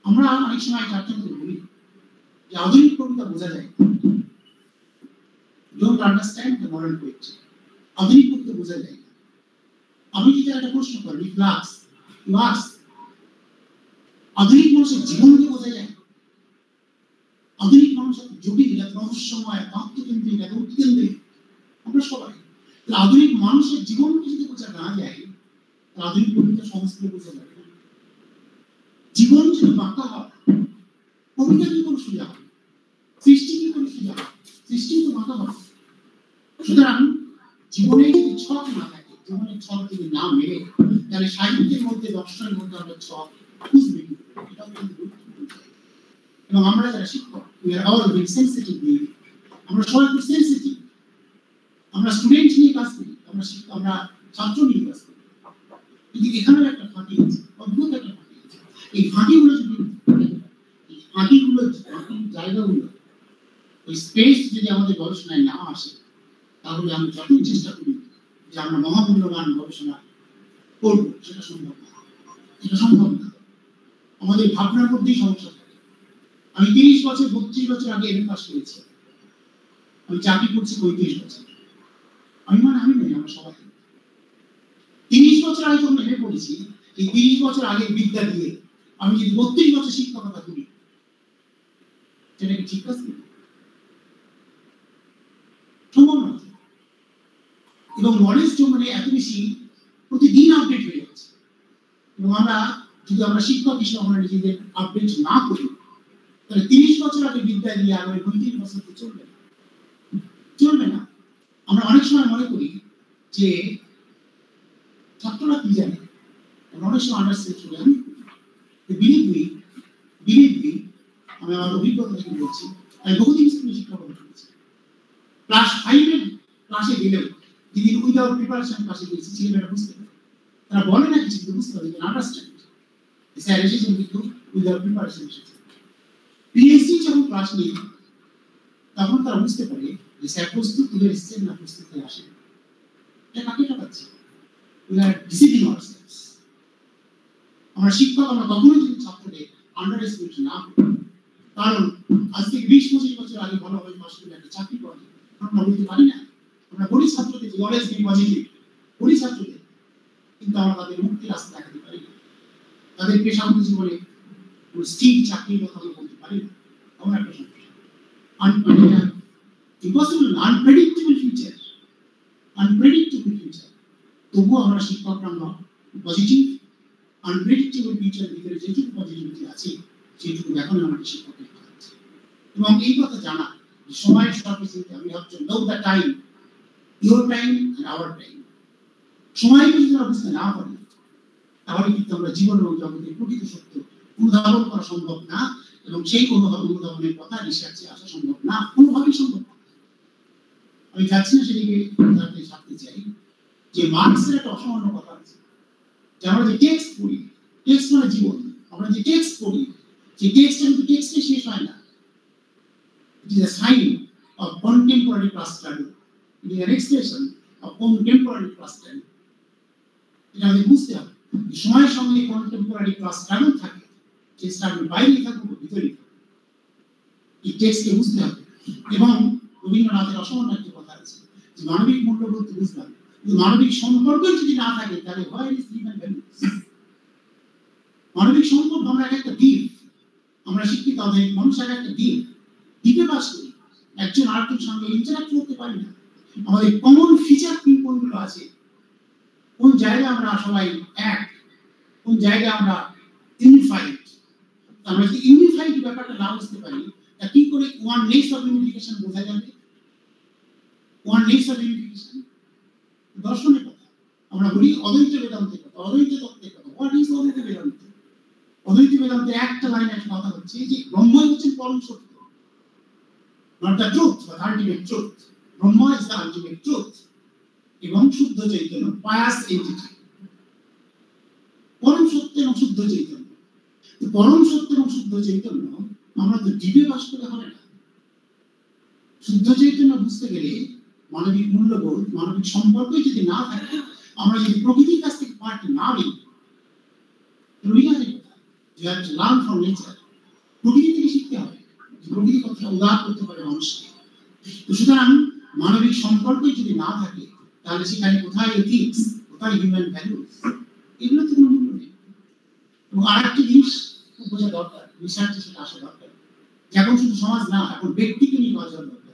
আমরা অনেক সময় চারজন করে বলি যে আধুনিক কবিতা বোঝা যায়, don't understand the modern poetry. আধুনিক কবিতা বোঝা যায়। আমি যদি একটা প্রশ্ন করি, ক্লাস আধুনিক মানুষের জীবনকে বোঝা যায়? আধুনিক মানুষ এত জটিল, এত রহস্যময়, এত আত্মকেন্দ্রিক, এত উৎকেন্দ্রিক, আমরা সবাই। আধুনিক মানুষের জীবনকে যদি বোঝা না যায়, আধুনিক কবিতা সমস্ত বোঝা যাবে না। জীবন যদি বাঁকা হয়, কবিতা কি করে সোজা হবে? সৃষ্টি কি করে সোজা হবে? সৃষ্টি তো বাঁকা হবে। সুতরাং জীবনে যদি ছক না থাকে, জীবনের ছক যদি না মেলে, তাহলে সাহিত্যের মধ্যে, দর্শনের মধ্যে আমরা ছক খুঁজবে কি? এটাও কিন্তু গুরুত্বপূর্ণ। এবং আমরা যারা শিক্ষক, আমরা সবাই খুব সেন্সিটিভ। আমরা স্টুডেন্ট নিয়ে কাজ করি, আমরা ছাত্র নিয়ে কাজ করি, কিন্তু এখানেও একটা ফাঁকি আছে, অদ্ভুত একটা ফাঁকি আছে। এই ফাঁকিগুলো যদি জায়গাগুলো, ওই স্পেস যদি আমাদের গবেষণায় না আসে, তাহলে আমি যতই চেষ্টা করি যে আমরা মহামূল্যবান গবেষণা করবো, সেটা সম্ভব না। আমাদের ভাবনার মধ্যেই সমস্যা থাকে। আমি 30 বছর 32 বছর আগে এমএ পাস করেছি, আমি চাকরি করছি 35 বছর। আমি নেই, আমরা সবাই 30 বছর আগে যখন এমএ পড়েছি, এই 30 বছর আগে বিদ্যা দিয়ে আমি যদি 32 বছর শিক্ষকতা করি, সেটা কি ঠিক আছে? সম্ভব না। এবং নলেজ মানে এত বেশি প্রতিদিন আপডেট হয়ে যাচ্ছে, এবং যদি আমরা শিক্ষক হিসেবে আমরা নিজেদের আপডেট না করি, তাহলে 30 বছর আগে বিদ্যা দিয়ে আগামী 35 বছর তো চলবে না। আমরা অনেক সময় মনে করি যে ছাত্ররা কি জানে, অনেক সময় আন্ডারস্ট্যান্ড করে আমি বিলিভ আমি আমার অভিজ্ঞতা থেকে বলছি। আমি বহুদিন স্কুলে শিক্ষকতা করেছি। ক্লাস 5 এর ক্লাসে গেলেও যেদিন উইদাউট প্রিপারেশন ক্লাসে গেছি, ছেলেমেয়েরা বুঝতে পারে, তারা বলে না কিছু, কিন্তু বুঝতে পারে, আন্ডারস্ট্যান্ড স্যার এসেছেন কিন্তু উইদাউট প্রিপারেশন এসেছেন। পিএইচডি যখন ক্লাস নেই, তখন তারা বুঝতে পারে যে স্যার প্রস্তুত তুলে এসেছেন না প্রস্তুত হয়ে আসেন। এটা কাকে ঠকাচ্ছে? We are deceiving ourselves. আমরা শিক্ষক, আমরা কখনোই যদি ছাত্রদের আন্ডার এস্টিমেট না করি, কারণ আজ থেকে 20-25 বছর আগে ভালোভাবে পাশ করে একটা চাকরি করা আমরা বলতে পারি না। আমরা বলি ছাত্রদের নলেজ বি পজিটিভ, বলি ছাত্রদের, কিন্তু আমরা তাদের মুক্তি রাস্তা দেখাতে পারি না। তাদের পেশাগত জীবনে স্থির চাকরির কথা আমরা বলতে পারি না। আমরা একটা সমস্যা, ইম্পসিবল, আনপ্রেডিক্টেবল ফিউচার, তবুও আমরা শিক্ষকরা আমরা পজিটিভ আনপ্রেডিক্টেবল ফিউচার ভিতরে যেটুকু পজিটিভিটি আছে সেটুকু দেখানো আমাদের শিক্ষকের কাজ। এবং এই কথা জানা সময়ের সর্বশেষে আমি ভাবছি know the time, your time and our time. সময়কে যদি আমরা বুঝতে না পারি, তাহলে কিন্তু আমরা জীবন এবং জগতের প্রকৃত সত্য অনুধাবন করা সম্ভব না, এবং সেই অনুধাবনের কথা রিসার্চে আসা সম্ভব না, কোনোভাবেই সম্ভব না। আমি যাচ্ছি না সেদিকে থাকতে চাই যে মার্কসের একটা অসামান্য কথা আছে, যে আমরা যে টেক্সট পড়ি, টেক্সট মানে জীবন, আমরা যে টেক্সট পড়ি, যে টেক্সটটা কিন্তু টেক্সটে শেষ হয় না। It is a sign of contemporary class struggle. It is an expression of contemporary class struggle. এটা আমাদের বুঝতে হবে, সময়ের সঙ্গে contemporary class struggle থাকে, যে struggle বাইরে থাকুক ভিতরে থাকুক, এই টেক্সটকে বুঝতে হবে। এবং রবীন্দ্রনাথের অসামান্য একটা কথা আছে যে মানবিক মূল্যবোধ বুঝলাম, কিন্তু মানবিক সম্পর্ক যদি না থাকে, তাহলে where is human values? মানবিক সম্পর্ক আমরা একটা দ্বীপ, আমরা শিক্ষিত মানুষ একটা দ্বীপ, দ্বীপে বাস করি, একজন আরেকজনের সঙ্গে ইন্টারাক্ট করতে পারি না। আমাদের কমন ফিচার কোনগুলো আছে, কোন জায়গায় আমরা সবাই এক, কোন জায়গায় আমরা ইউনিফাইড। আমরা যদি ইউনিফাইড ব্যাপারটা না বুঝতে পারি, তা কি করে ওয়াননেস অফ ইউনিফিকেশন বোঝা যাবে? ওয়াননেস অফ ইউনিফিকেশন দর্শনের কথা, আমরা বলি অদ্বৈত বেদান্তের কথা, অদ্বৈত তত্ত্বের কথা। হোয়াট ইজ অদ্বৈত বেদান্ত? অদ্বৈত বেদান্তের একটা লাইনের কথা হচ্ছে যে ব্রহ্মই হচ্ছেন পরম সত্য, not the truth but ultimate truth. Brahma is the ultimate truth. এবং শুদ্ধ চৈতন্য, pious entity, পরম সত্য এবং শুদ্ধ চৈতন্য। পরম সত্য এবং শুদ্ধ চৈতন্য আমরা তো দ্বীপে বাস করে হবে না। শুদ্ধ চৈতন্য বুঝতে গেলে মানবিক মূল্যবোধ, মানবিক সম্পর্কই যদি না থাকে, আমরা যদি প্রকৃতির কাছ থেকে পাঠ না নিই, you have to learn from nature. প্রকৃতি থেকে শিখতে হবে, প্রকৃতি কথা উদার করতে পারে মানুষকে। সুতরাং মানবিক সম্পর্কই যদি না থাকে, তাহলে সেখানে কোথায় এথিক্স, কোথায় হিউম্যান ভ্যালুস, এগুলো তো কোনো মূল্য নেই। এবং আরেকটি জিনিস বোঝা দরকার, রিসার্চে সেটা আসা দরকার, এখন শুধু সমাজ না, এখন ব্যক্তিকে নিয়ে বাঁচা দরকার।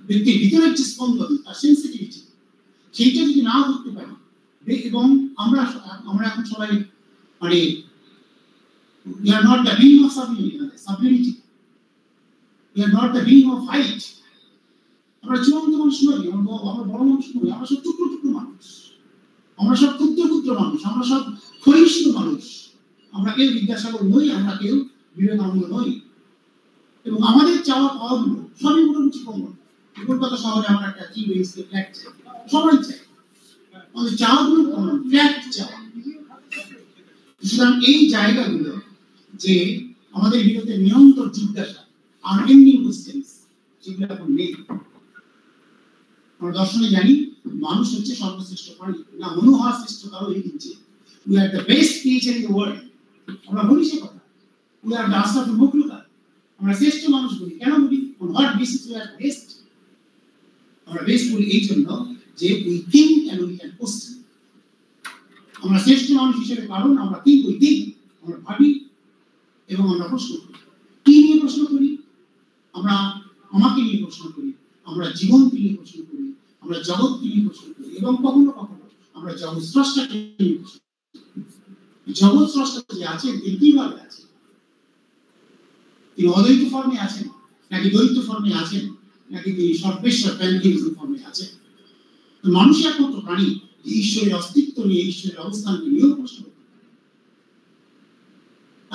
ব্যক্তির ভিতরের যে স্পন্দন, তার সেন্সিটিভিটি, সেইটা যদি না ধরতে পারি, এবং আমরা এখন সবাই মানে we are not the being of sublimity, we are not the being of height. আমরা চূড়ান্ত মানুষ নই, আমরা বড় মানুষ নই, আমরা সব টুকরো টুকরো মানুষ, আমরা সব ক্ষুদ্র ক্ষুদ্র মানুষ, আমরা সব ক্ষয়িষ্ণু মানুষ। আমরা কেউ বিদ্যাসাগর নই, আমরা কেউ বিবেকানন্দ নই। এবং আমাদের চাওয়া পাওয়াগুলো সবই মোটামুটি কমন। কলকাতা শহরে আমরা একটা 3 BHK ফ্ল্যাট চাই, সবাই চাই, আমাদের চাওয়াগুলো কমন, ফ্ল্যাট চাওয়া। সুতরাং এই জায়গাগুলো যে আমাদের ভিতরে নিরন্তর জিজ্ঞাসা, আনএন্ডিং কোশ্চেনস, সেগুলো এখন নেই। আমরা দর্শনে জানি মানুষ হচ্ছে সর্বশ্রেষ্ঠ প্রাণী, না মনে হওয়া শ্রেষ্ঠ কারো এই দিচ্ছে। We are the best creature in the world, আমরা বলি সে কথা, we are the Asaf Mukluka. আমরা শ্রেষ্ঠ মানুষ বলি কেন বলি? on what basis we are best? আমরা বেস্ট বলি এই জন্য যে we think and we can question. আমরা শ্রেষ্ঠ মানুষ হিসেবে কারণ আমরা think we think, আমরা ভাবি এবং আমরা প্রশ্ন করি। কি নিয়ে প্রশ্ন করি? আমরা আমাকে নিয়ে প্রশ্ন করি, আমরা জীবনকে নিয়ে প্রশ্ন করি, আমরা জগৎকে নিয়ে প্রশ্ন করি এবং কখনো কখনো আমরা জগৎ স্রষ্টাকে নিয়ে প্রশ্ন করি। জগৎ স্রষ্টা যে আছেন তিনি কিভাবে আছেন? তিনি অদ্বৈত ফর্মে আছেন নাকি দ্বৈত ফর্মে আছেন নাকি তিনি সর্বেশ্বর প্যান্থিজম ফর্মে আছেন? মানুষ একমাত্র প্রাণী যে ঈশ্বরের অস্তিত্ব নিয়ে, ঈশ্বরের অবস্থানকে নিয়েও প্রশ্ন করতে পারে।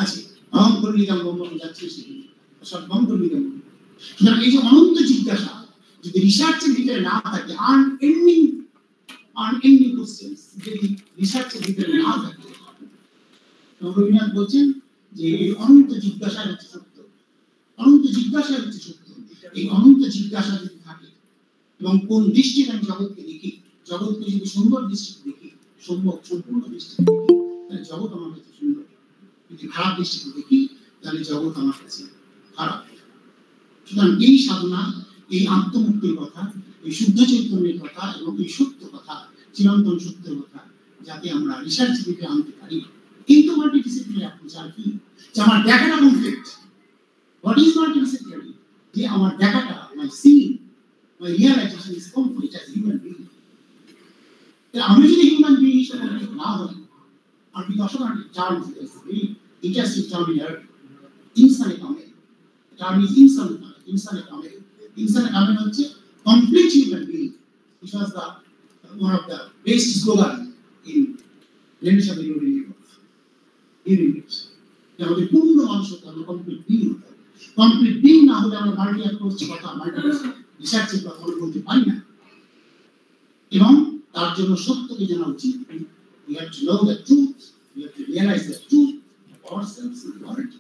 আছে অহংকর্ণিকাম ব্রহ্ম যাচ্ছে সেখানে সর্বঙ্কর্ণিকাম। সুতরাং এই যে অনন্ত জিজ্ঞাসা যদি রিসার্চের ভিতরে না থাকে, আনএন্ডিং কোশ্চেনস যদি রিসার্চের ভিতরে না থাকে, রবীন্দ্রনাথ বলছেন যে এই অনন্ত জিজ্ঞাসা হচ্ছে সত্য, অনন্ত জিজ্ঞাসা হচ্ছে সত্য। এই অনন্ত জিজ্ঞাসা যদি থাকে এবং কোন দৃষ্টিতে আমি জগৎকে দেখি, জগৎকে যদি সুন্দর দৃষ্টিতে দেখি, সম্পূর্ণ দৃষ্টিতে দেখি, তাহলে জগৎ আমার কাছে সুন্দর। যদি খারাপ দৃষ্টিতে দেখি তাহলে জগৎ আমার কাছে খারাপ। সুতরাং এই সাধনা, এই আত্মমুক্তির কথা, এই শুদ্ধ চৈতন্যের কথা এবং এই সত্য কথা, চিরন্তন সত্যের কথা যাতে আমরা রিসার্চ দিকে আনতে পারি। কিন্তু মাল্টিডিসিপ্লিনারি অ্যাপ্রোচ আর কি? যে আমার দেখাটা কমপ্লিট। What is multidisciplinary? যে আমার দেখাটা, my seeing, my realization is complete as human being. আমি যদি হিউম্যান বিইং হিসেবে না হই, আর কি অসাধারণ term is very interesting term in ইনসানে কামেল। টার্ম ইজ ইনসানে কামেল। ইনসানে কামেল হচ্ছে complete human being, which was the one of the best slogan in Renaissance Europe. আমাদের পূর্ণ মানুষ হতে হবে, কমপ্লিট বিইং হতে হবে। কমপ্লিট বিইং না হলে আমরা মাল্টি অ্যাপ্রোচ কথা, মাল্টি রিসার্চের কথা বলতে পারি না। এবং তার জন্য সত্যকে জানা উচিত। We have to know the truth, we have to realize the truth of ourselves in the world.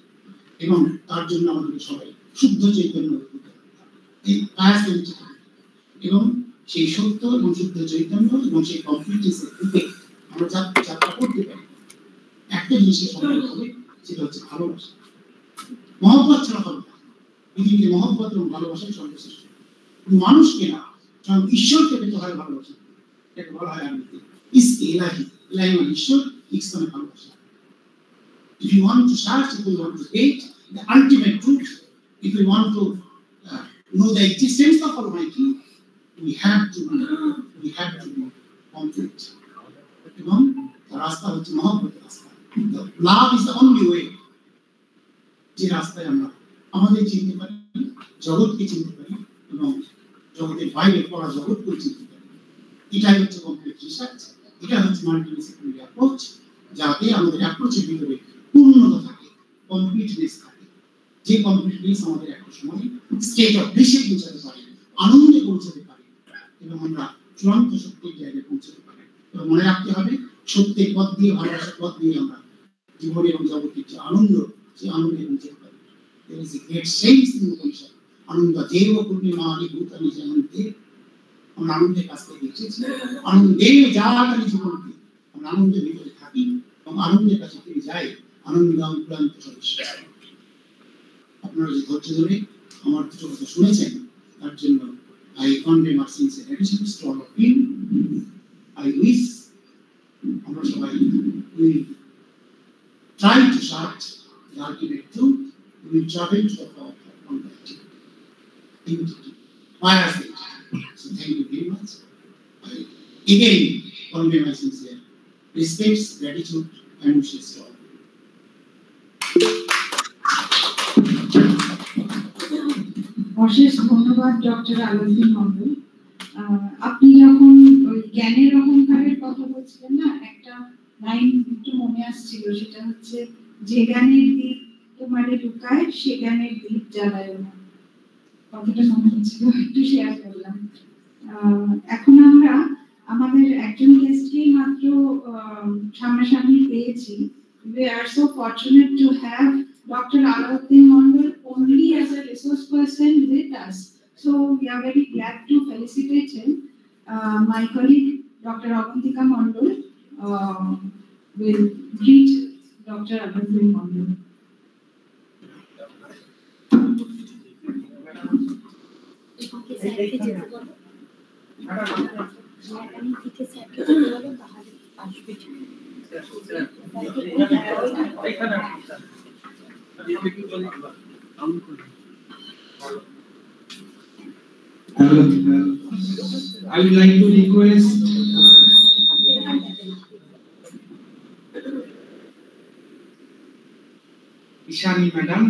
এবং তার জন্য আমাদের সবাই শুদ্ধ চৈতন্য এই এবং সেই সত্য এবং শুদ্ধ চৈতন্য এবং সেই কমপ্লিটনেসের দিকে আমরা যাত্রা করতে পারি। একটা জিনিসের সম্পর্ক হবে, সেটা হচ্ছে ভালোবাসা। মহব্বত ছাড়া হবে না। পৃথিবীতে মহব্বত এবং ভালোবাসাই সর্বশ্রেষ্ঠ। মানুষকে না, কারণ ঈশ্বরকে পেতে হয় ভালোবাসা। এটাকে বলা হয় আরবিতে ইসকে ইলাহি। ইলাহি মানে ঈশ্বর, ইস মানে ভালোবাসা। If you want to search, if you want to get the ultimate truth, if you want to know the existence of Almighty, we have to be complete. এবং রাস্তা হচ্ছে মহব্বতের রাস্তা। Love is the only way যে রাস্তায় আমরা আমাদের চিনতে পারি, জগৎকে চিনতে পারি এবং জগতের বাইরে পড়া জগৎকে চিনতে পারি। এটাই হচ্ছে কমপ্লিট রিসার্চ, এটা হচ্ছে মাল্টিডিসিপ্লিনারি অ্যাপ্রোচ, যাতে আমাদের অ্যাপ্রোচের ভিতরে পূর্ণতা থাকে, কমপ্লিটনেস থাকে। যে কমপ্লিটনেস আমাদের একটা সময় স্টেট অফ ব্লিসে পৌঁছাতে পারে, আনন্দে পৌঁছাতে পারে এবং আমরা চূড়ান্ত সত্যের জায়গায় পৌঁছাতে পারি। এবং মনে রাখতে হবে, সত্যের পথ দিয়ে, ভালোবাসার পথ দিয়ে আমরা জীবনে এবং জগতের যে আনন্দ, সেই আনন্দে পৌঁছাতে পারি। There is a great sense in the concept. আনন্দ দেব পূর্ণিমা আদি ভূতানি আনন্দে, আমরা আনন্দের কাছ থেকে এসেছি। আনন্দে যাওয়াকালী জীবনকে আমরা আনন্দের ভিতরে থাকি এবং আনন্দের কাছে ফিরে যাই। আনন্দ ক্লান্ত সদস্য। আপনারা যে ধৈর্য ধরে আমার দুটো কথা শুনেছেন, তার জন্য I convey my sincere gratitude to all of you. I wish আমরা সবাই we try to search the ultimate truth. We travel to the path of Almighty. Fire state. So thank you very much. I again convey my sincere respects, gratitude, and wishes to all. অশেষ ধন্যবাদ doctor Alauddin Mondal. আপনি যখন ওই জ্ঞানের অহংকারের কথা বলছিলেন না, একটা লাইন একটু মনে আসছিল, সেটা হচ্ছে যে জ্ঞানের দ্বীপ তোমারে ঢুকায় সে জ্ঞানের দ্বীপ জ্বালায় না। কথাটা মনে হচ্ছিল, একটু শেয়ার করলাম। এখন আমরা আমাদের একজন গেস্টকেই মাত্র সামনাসামনি পেয়েছি। We are so fortunate to have Dr. Alauddin Mondal only as a resource person with us. So we are very glad to felicitate him. My colleague, Dr. Avantika Mondal, will greet Dr. Alauddin Mondal. I would like to request Ishani madam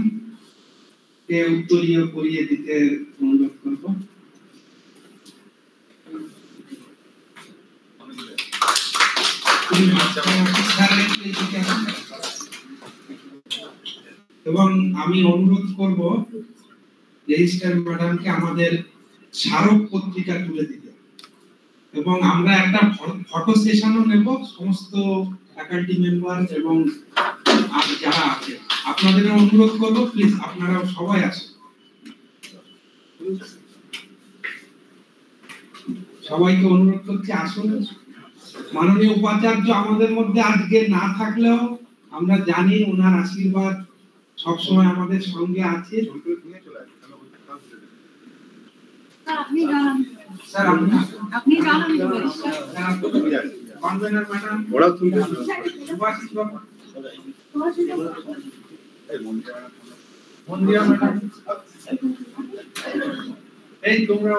কে উত্তরীয় করিয়ে দিতে অনুরোধ করব। এবং আমি অনুরোধ করব registrar ম্যাডামকে আমাদের স্মারক পত্রিকা তুলে দিতে, এবং আমরা একটা ফটো সেশনও নেব সমস্ত ফ্যাকাল্টি মেম্বার এবং আর যারা আছে। আপনাদের অনুরোধ করব প্লিজ আপনারা সবাই আসুন, সবাইকে অনুরোধ করছি আসুন। মাননীয় উপাচার্য আমাদের মধ্যে আজকে না থাকলেও আমরা জানি ওনার আশীর্বাদ সবসময় আমাদের সঙ্গে আছে। স্যার আপনি জানান কনভেনার ম্যাডাম ওরা তুলে সুভাষিস বাবু মন্দিরা ম্যাডাম এই তোমরা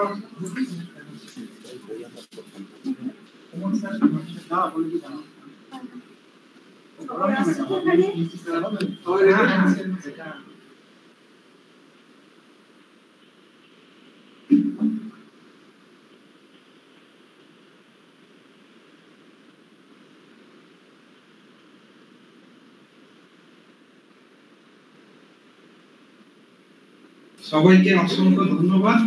সবাইকে অসংখ্য ধন্যবাদ।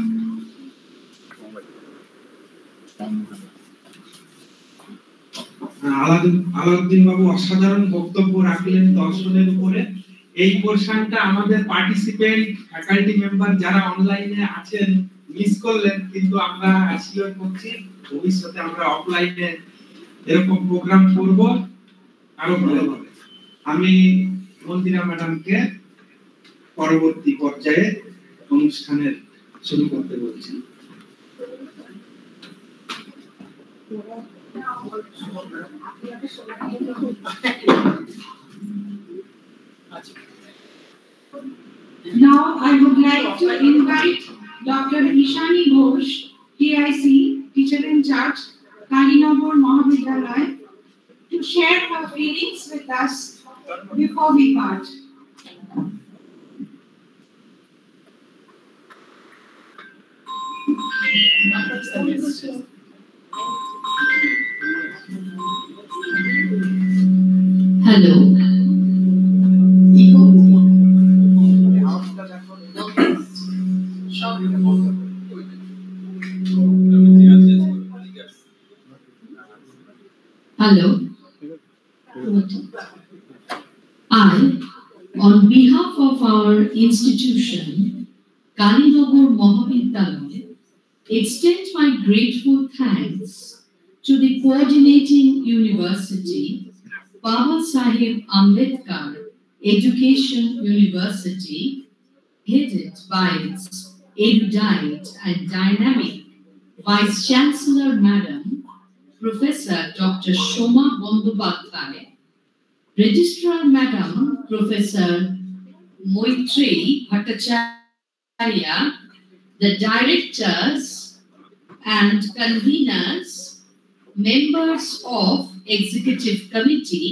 আলাউদ্দিন বাবু অসাধারণ বক্তব্য রাখলেন দর্শনের উপরে। এই পোরশনটা আমাদের পার্টিসিপেন্ট ফ্যাকাল্টি মেম্বার যারা অনলাইনে আছেন মিস করলেন, কিন্তু আমরা অ্যাসিওর করছি ভবিষ্যতে আমরা অফলাইনে এরকম প্রোগ্রাম করব আরো ভালোভাবে। আমি মন্দিরা ম্যাডামকে পরবর্তী পর্যায়ে অনুষ্ঠানের শুরু করতে বলছি। Now I would like to invite Dr. Ishani Ghosh, TIC, Teacher in Charge, Kalinagar Mahavidyalaya, to share her feelings with us before we part. Hello. Hello. I, on behalf of our institution, Kalinagar Mahavidyalaya, extend my grateful thanks to the coordinating university, Baba Saheb Ambedkar Education University, headed by its erudite and dynamic Vice Chancellor Madam, Professor Dr. Shoma Bandyopadhyay, Registrar Madam, Professor Moitree Bhattacharya, the directors and conveners, members of Executive Committee,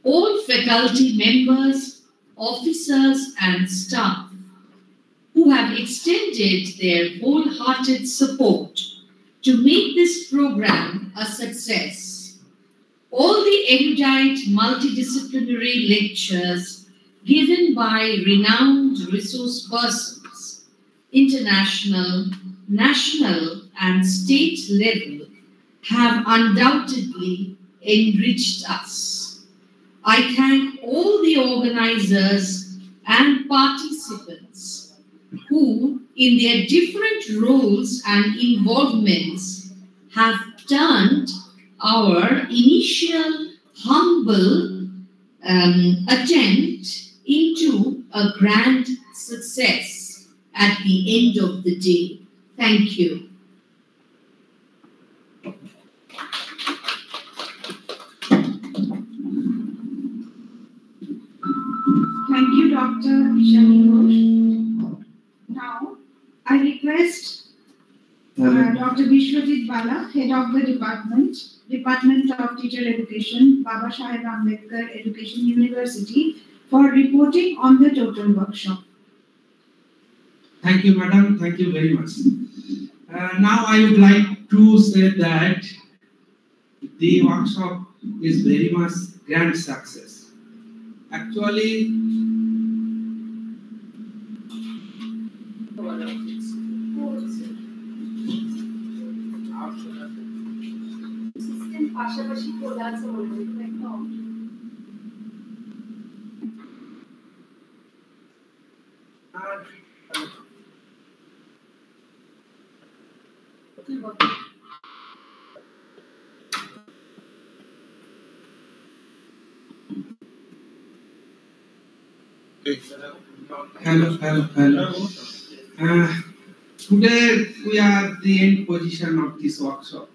all faculty members, officers and staff who have extended their wholehearted support to make this program a success. All the erudite multidisciplinary lectures given by renowned resource persons, international, national and state level, have undoubtedly enriched us. I thank all the organizers and participants who, in their different roles and involvements, have turned our initial humble attempt into a grand success at the end of the day. Thank you. Thank you, Dr. Ishani Ghosh. Now, I request Dr. Vishwajit Bala, Head of the Department of Teacher Education, Baba Saheb Ambedkar Education University, for reporting on the total workshop. Thank you, madam. Thank you very much. Now I would like to say that the workshop is very much grand success. Actually, hello. Today we are at the end position of this workshop.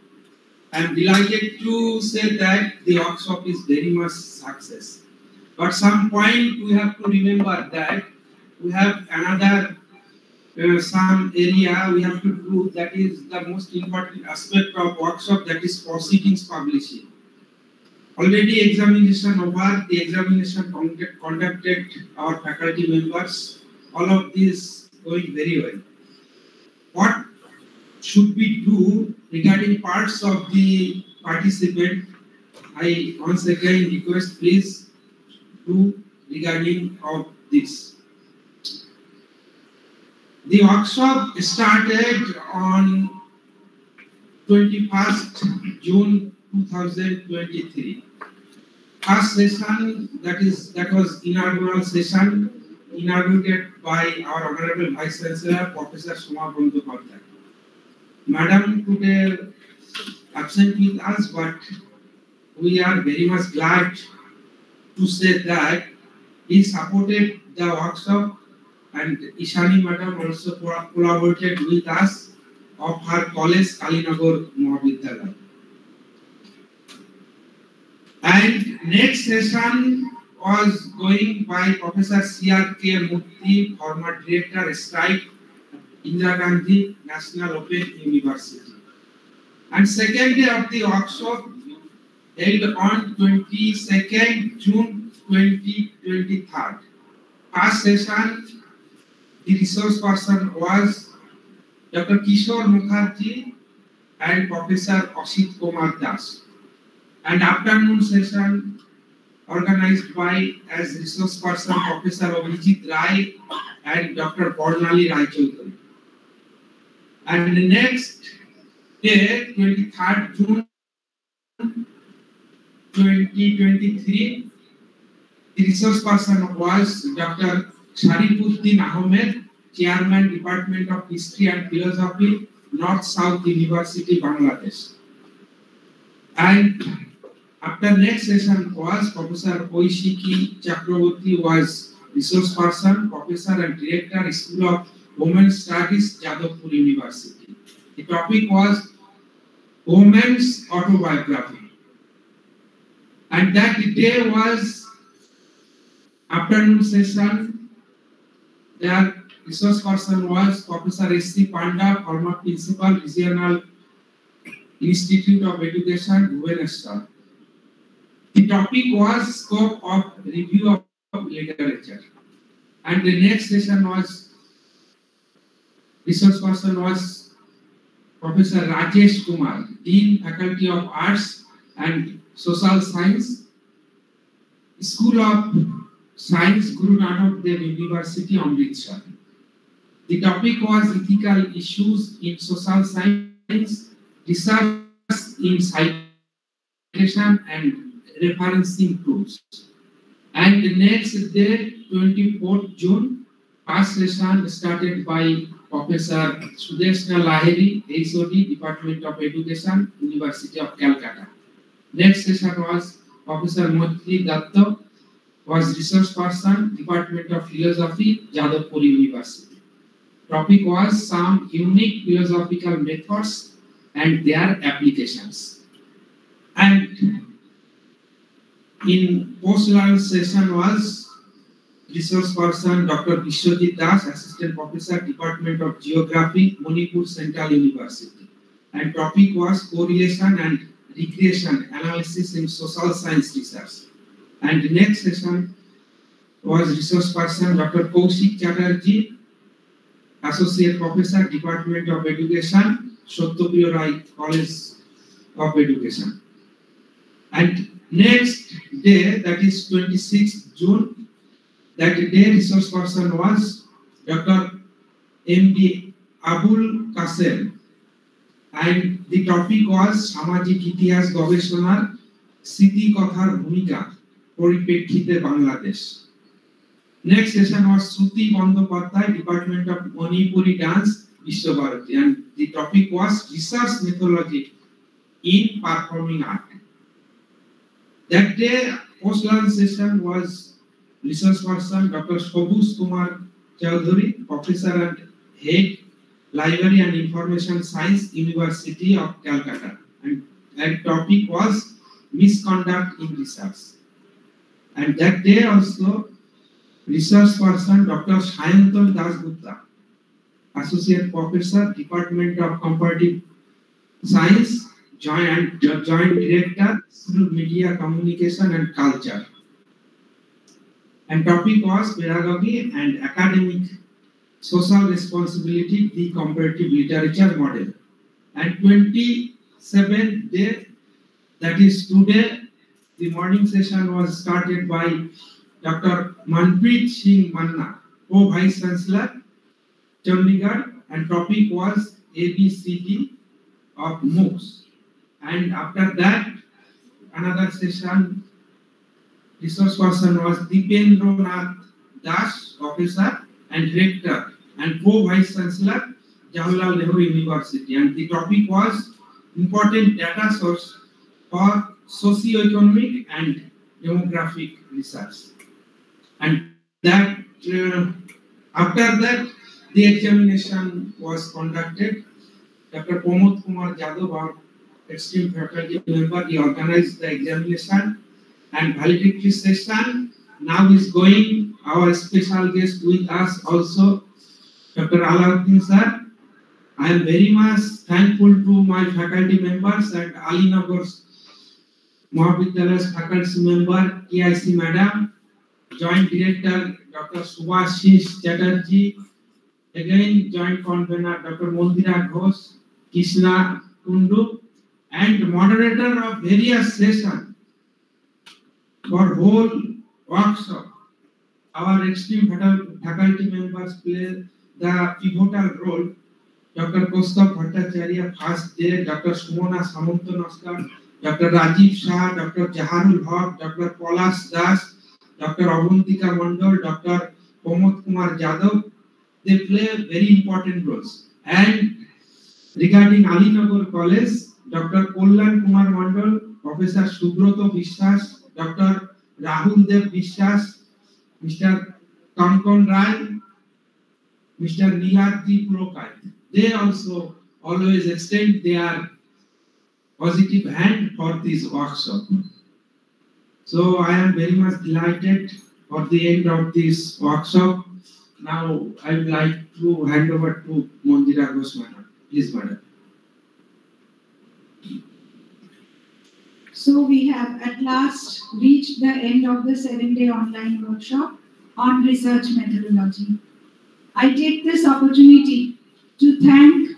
I am delighted to say that the workshop is very much success. But some point we have to remember that we have another some area we have to do, that is the most important aspect of workshop, that is proceedings publishing. Already examination over, the examination conducted our faculty members, all of this going very well. What should we do regarding parts of the participant? I once again request, please do regarding of this. The workshop started on 21st June 2023. First session, that was inaugural session, inaugurated by our Honorable Vice Chancellor, Professor Soma Bandyopadhyay. Madam today absent with us, but we are very much glad to say that he supported the workshop, and Ishani Madam also collaborated with us of her college, Kalinagar Mahavidyalaya. And next session was going by Professor C.R.K. Murthy, former Director, Strike, Indira Gandhi National Open University. And second day of the workshop held on 22nd June 2023. First session, the resource person was Dr. Kishore Mukherjee and Professor Asit Kumar Das. And afternoon session organized by as resource person Professor Abhijit Rai and Dr. Barnali Rai Chaudhary. And the next day, 23rd June 2023, the resource person was Dr. Sharifuddin Ahmed, Chairman, Department of History and Philosophy, North-South University, Bangladesh. And after next session was Professor Oishiki Chakraborty was resource person, Professor and Director, School of Women's Studies, Jadavpur University. The topic was Women's Autobiography. And that day was afternoon session. Their resource person was Professor S.C. Panda, former Principal, Regional Institute of Education, Bhubaneswar. The topic was Scope of Review of Literature. And the next session was, resource person was Professor Rajesh Kumar, Dean, Faculty of Arts and Social Science, School of Science, Guru Nanak Dev University, Amritsar. The topic was Ethical Issues in Social Science, Research in Citation and Referencing Tools. And the next day, 24th June, first session started by Professor Sudeshna Lahiri, HOD, Department of Education, University of Calcutta. Next session was Professor Maitri Datta, was research person, Department of Philosophy, Jadavpur University. Topic was some unique philosophical methods and their applications. And in post-lunch session was resource person Dr. Vishwajit Das, Assistant Professor, Department of Geography, Manipur Central University. And topic was correlation and regression analysis in social science research. And the next session was resource person Dr. Kaushik Chatterjee, Associate Professor, Department of Education, Satyapriya Rai College of Education. And next day, that is 26th June, that day resource person was Dr. M.D. Abul Kasem. And the topic was Samajik Itihas Gobeshonar Siti Kothar Bhumika Poripekhite Bangladesh. Next session was Shruti Bandyopadhyay, Department of Manipuri Dance, Vishwabharati, and the topic was research methodology in performing art. That day, post-lunch session was research person Dr. Shobuz Kumar Chaudhary, Professor and Head, Library and Information Science, University of Calcutta, and topic was misconduct in research. And that day also, research person Dr. Sayantan Dasgupta, Associate Professor, Department of Comparative Science, Joint Director, Media Communication and Culture. And topic was Pedagogy and Academic Social Responsibility, the Comparative Literature Model. And 27th day, that is today, the morning session was started by Dr. Manpreet Singh Manna, Co-Vice Chancellor, Chandigarh, and topic was ABCD of MOOCs. And after that, another session, resource person was Dipendra Nath Das, Professor and Rector, and Co-Vice Chancellor, Jawaharlal Nehru University. And the topic was important data source for socio-economic and demographic research. And that after that, the examination was conducted. Dr. Pramod Kumar Jadhav, our esteemed faculty member, he organized the examination and valedictory session. Now is going our special guest with us also, Dr. Alauddin sir. I am very much thankful to my faculty members and Alinagar's Mahavidyalay's faculty member, KIC Madam, Joint Director Dr. Subhashish Chatterjee, again Joint Convener Dr. Mondira Ghosh, Krishna Kundu, and moderator of various sessions for whole workshop. Our esteemed faculty members play the pivotal role. Dr. Kaustav Bhattacharya, first day, Dr. Sumona Samantonaskar, Dr. Rajiv Shah, Dr. Jaharul Haq, Dr. Palash Das, Dr. Avantika Mandal, Dr. Pramod Kumar Jadhav, they play very important roles. And regarding Alinagar College, Dr. Kollan Kumar Mandal, Professor Subroto Vishwas, Dr. Rahul Dev Vishwas, Mr. Kankon Rai, Mr. Nihati Purokai. They also always extend their positive hand for this workshop. So I am very much delighted for the end of this workshop. Now I would like to hand over to Mondira Ghosh Madam. Please, Madam. So we have at last reached the end of the 7-day online workshop on research methodology. I take this opportunity to thank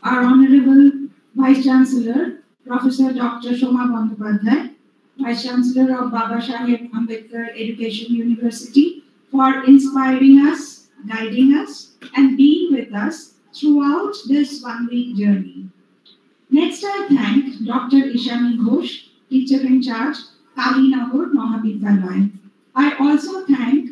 our Honorable Vice Chancellor, Professor Dr. Shoma Bandyopadhyay, Vice Chancellor of Babasaheb Ambedkar Education University, for inspiring us, guiding us, and being with us throughout this one-week journey. Next, I thank Dr. Ishani Ghosh, Teacher in Charge, Kalinagar Mahavidyalaya. I also thank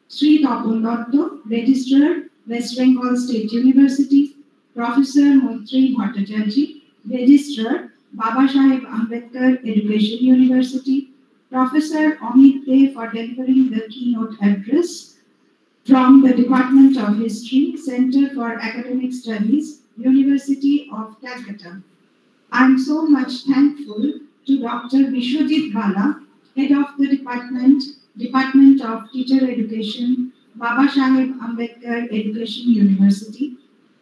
Sri Tapul Dotto, Registrar, West Bengal State University, Professor Maitri Bhattacharjee, Registrar, Babasaheb Ambedkar Education University, Professor Amit Dey for delivering the keynote address, from the Department of History, Center for Academic Studies, University of Calcutta. I am so much thankful to Dr. Vishwajit Bala, Head of the Department of Teacher Education, Babasaheb Ambedkar Education University,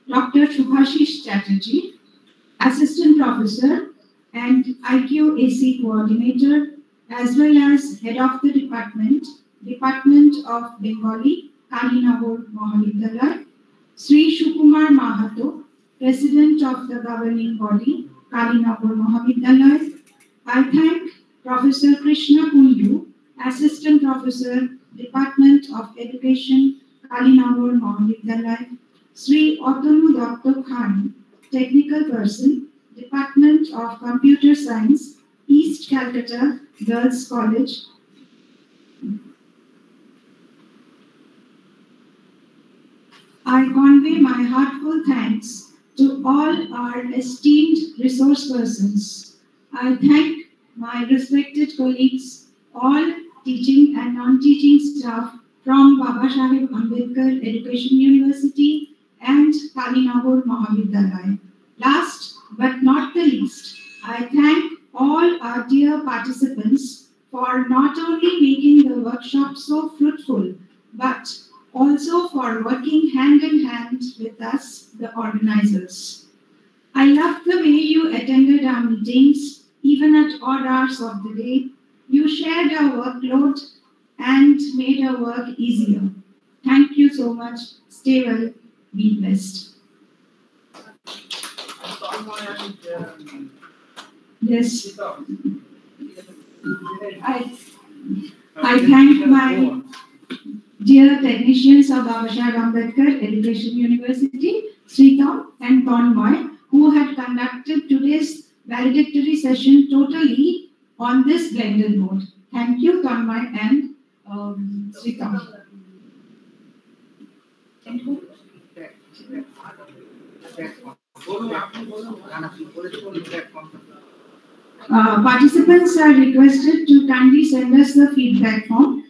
Dr. Shubhashish Chatterjee, Assistant Professor and IQAC Coordinator, as well as Head of the Department of Bengali, Kalinagar Mahavidyalaya, Sri Shukumar Mahato, President of the governing body, Kalinagar Mahavidyalaya. I thank Professor Krishna Kundu, Assistant Professor, Department of Education, Kalinagar Mahavidyalaya, Sri Otanu Dr. Khan, Technical Person, Department of Computer Science, East Calcutta Girls College. I convey my heartfelt thanks to all our esteemed resource persons. I thank my respected colleagues, all teaching and non-teaching staff from Babasaheb Ambedkar Education University and Kalinagar Mahavidyalaya. Last but not the least, I thank all our dear participants for not only making the workshop so fruitful, but also for working hand in hand with us, the organizers. I love the way you attended our meetings, even at odd hours of the day. You shared our workload and made our work easier. Thank you so much. Stay well. Be blessed. Yes. I thank my dear technicians of Babasaheb Ambedkar Education University, Sritam and Tonmoy, who had conducted today's valedictory session totally on this blended mode. Thank you, Tonmoy and Sritam. Participants are requested to kindly send us the feedback form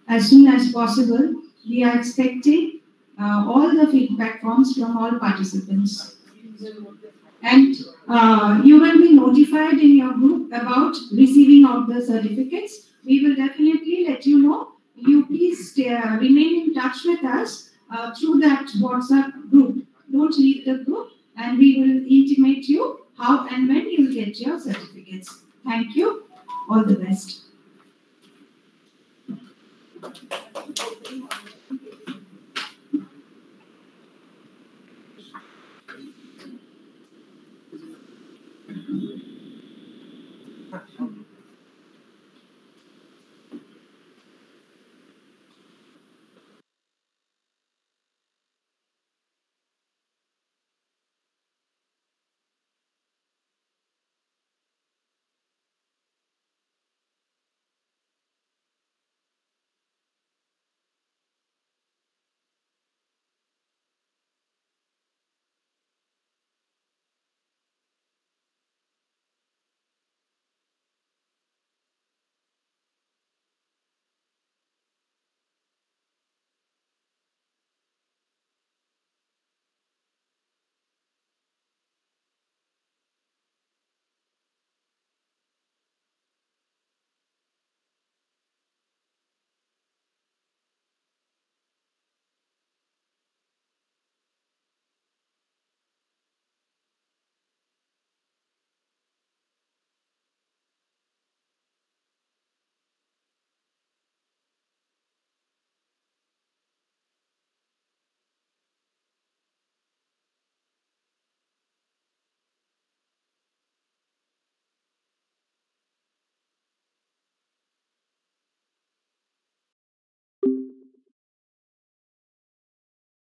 as soon as possible. We are expecting all the feedback forms from all participants. And you will be notified in your group about receiving of the certificates. We will definitely let you know. You please remain in touch with us through that WhatsApp group. Don't leave the group, and we will intimate you how and when you will get your certificates. Thank you. All the best.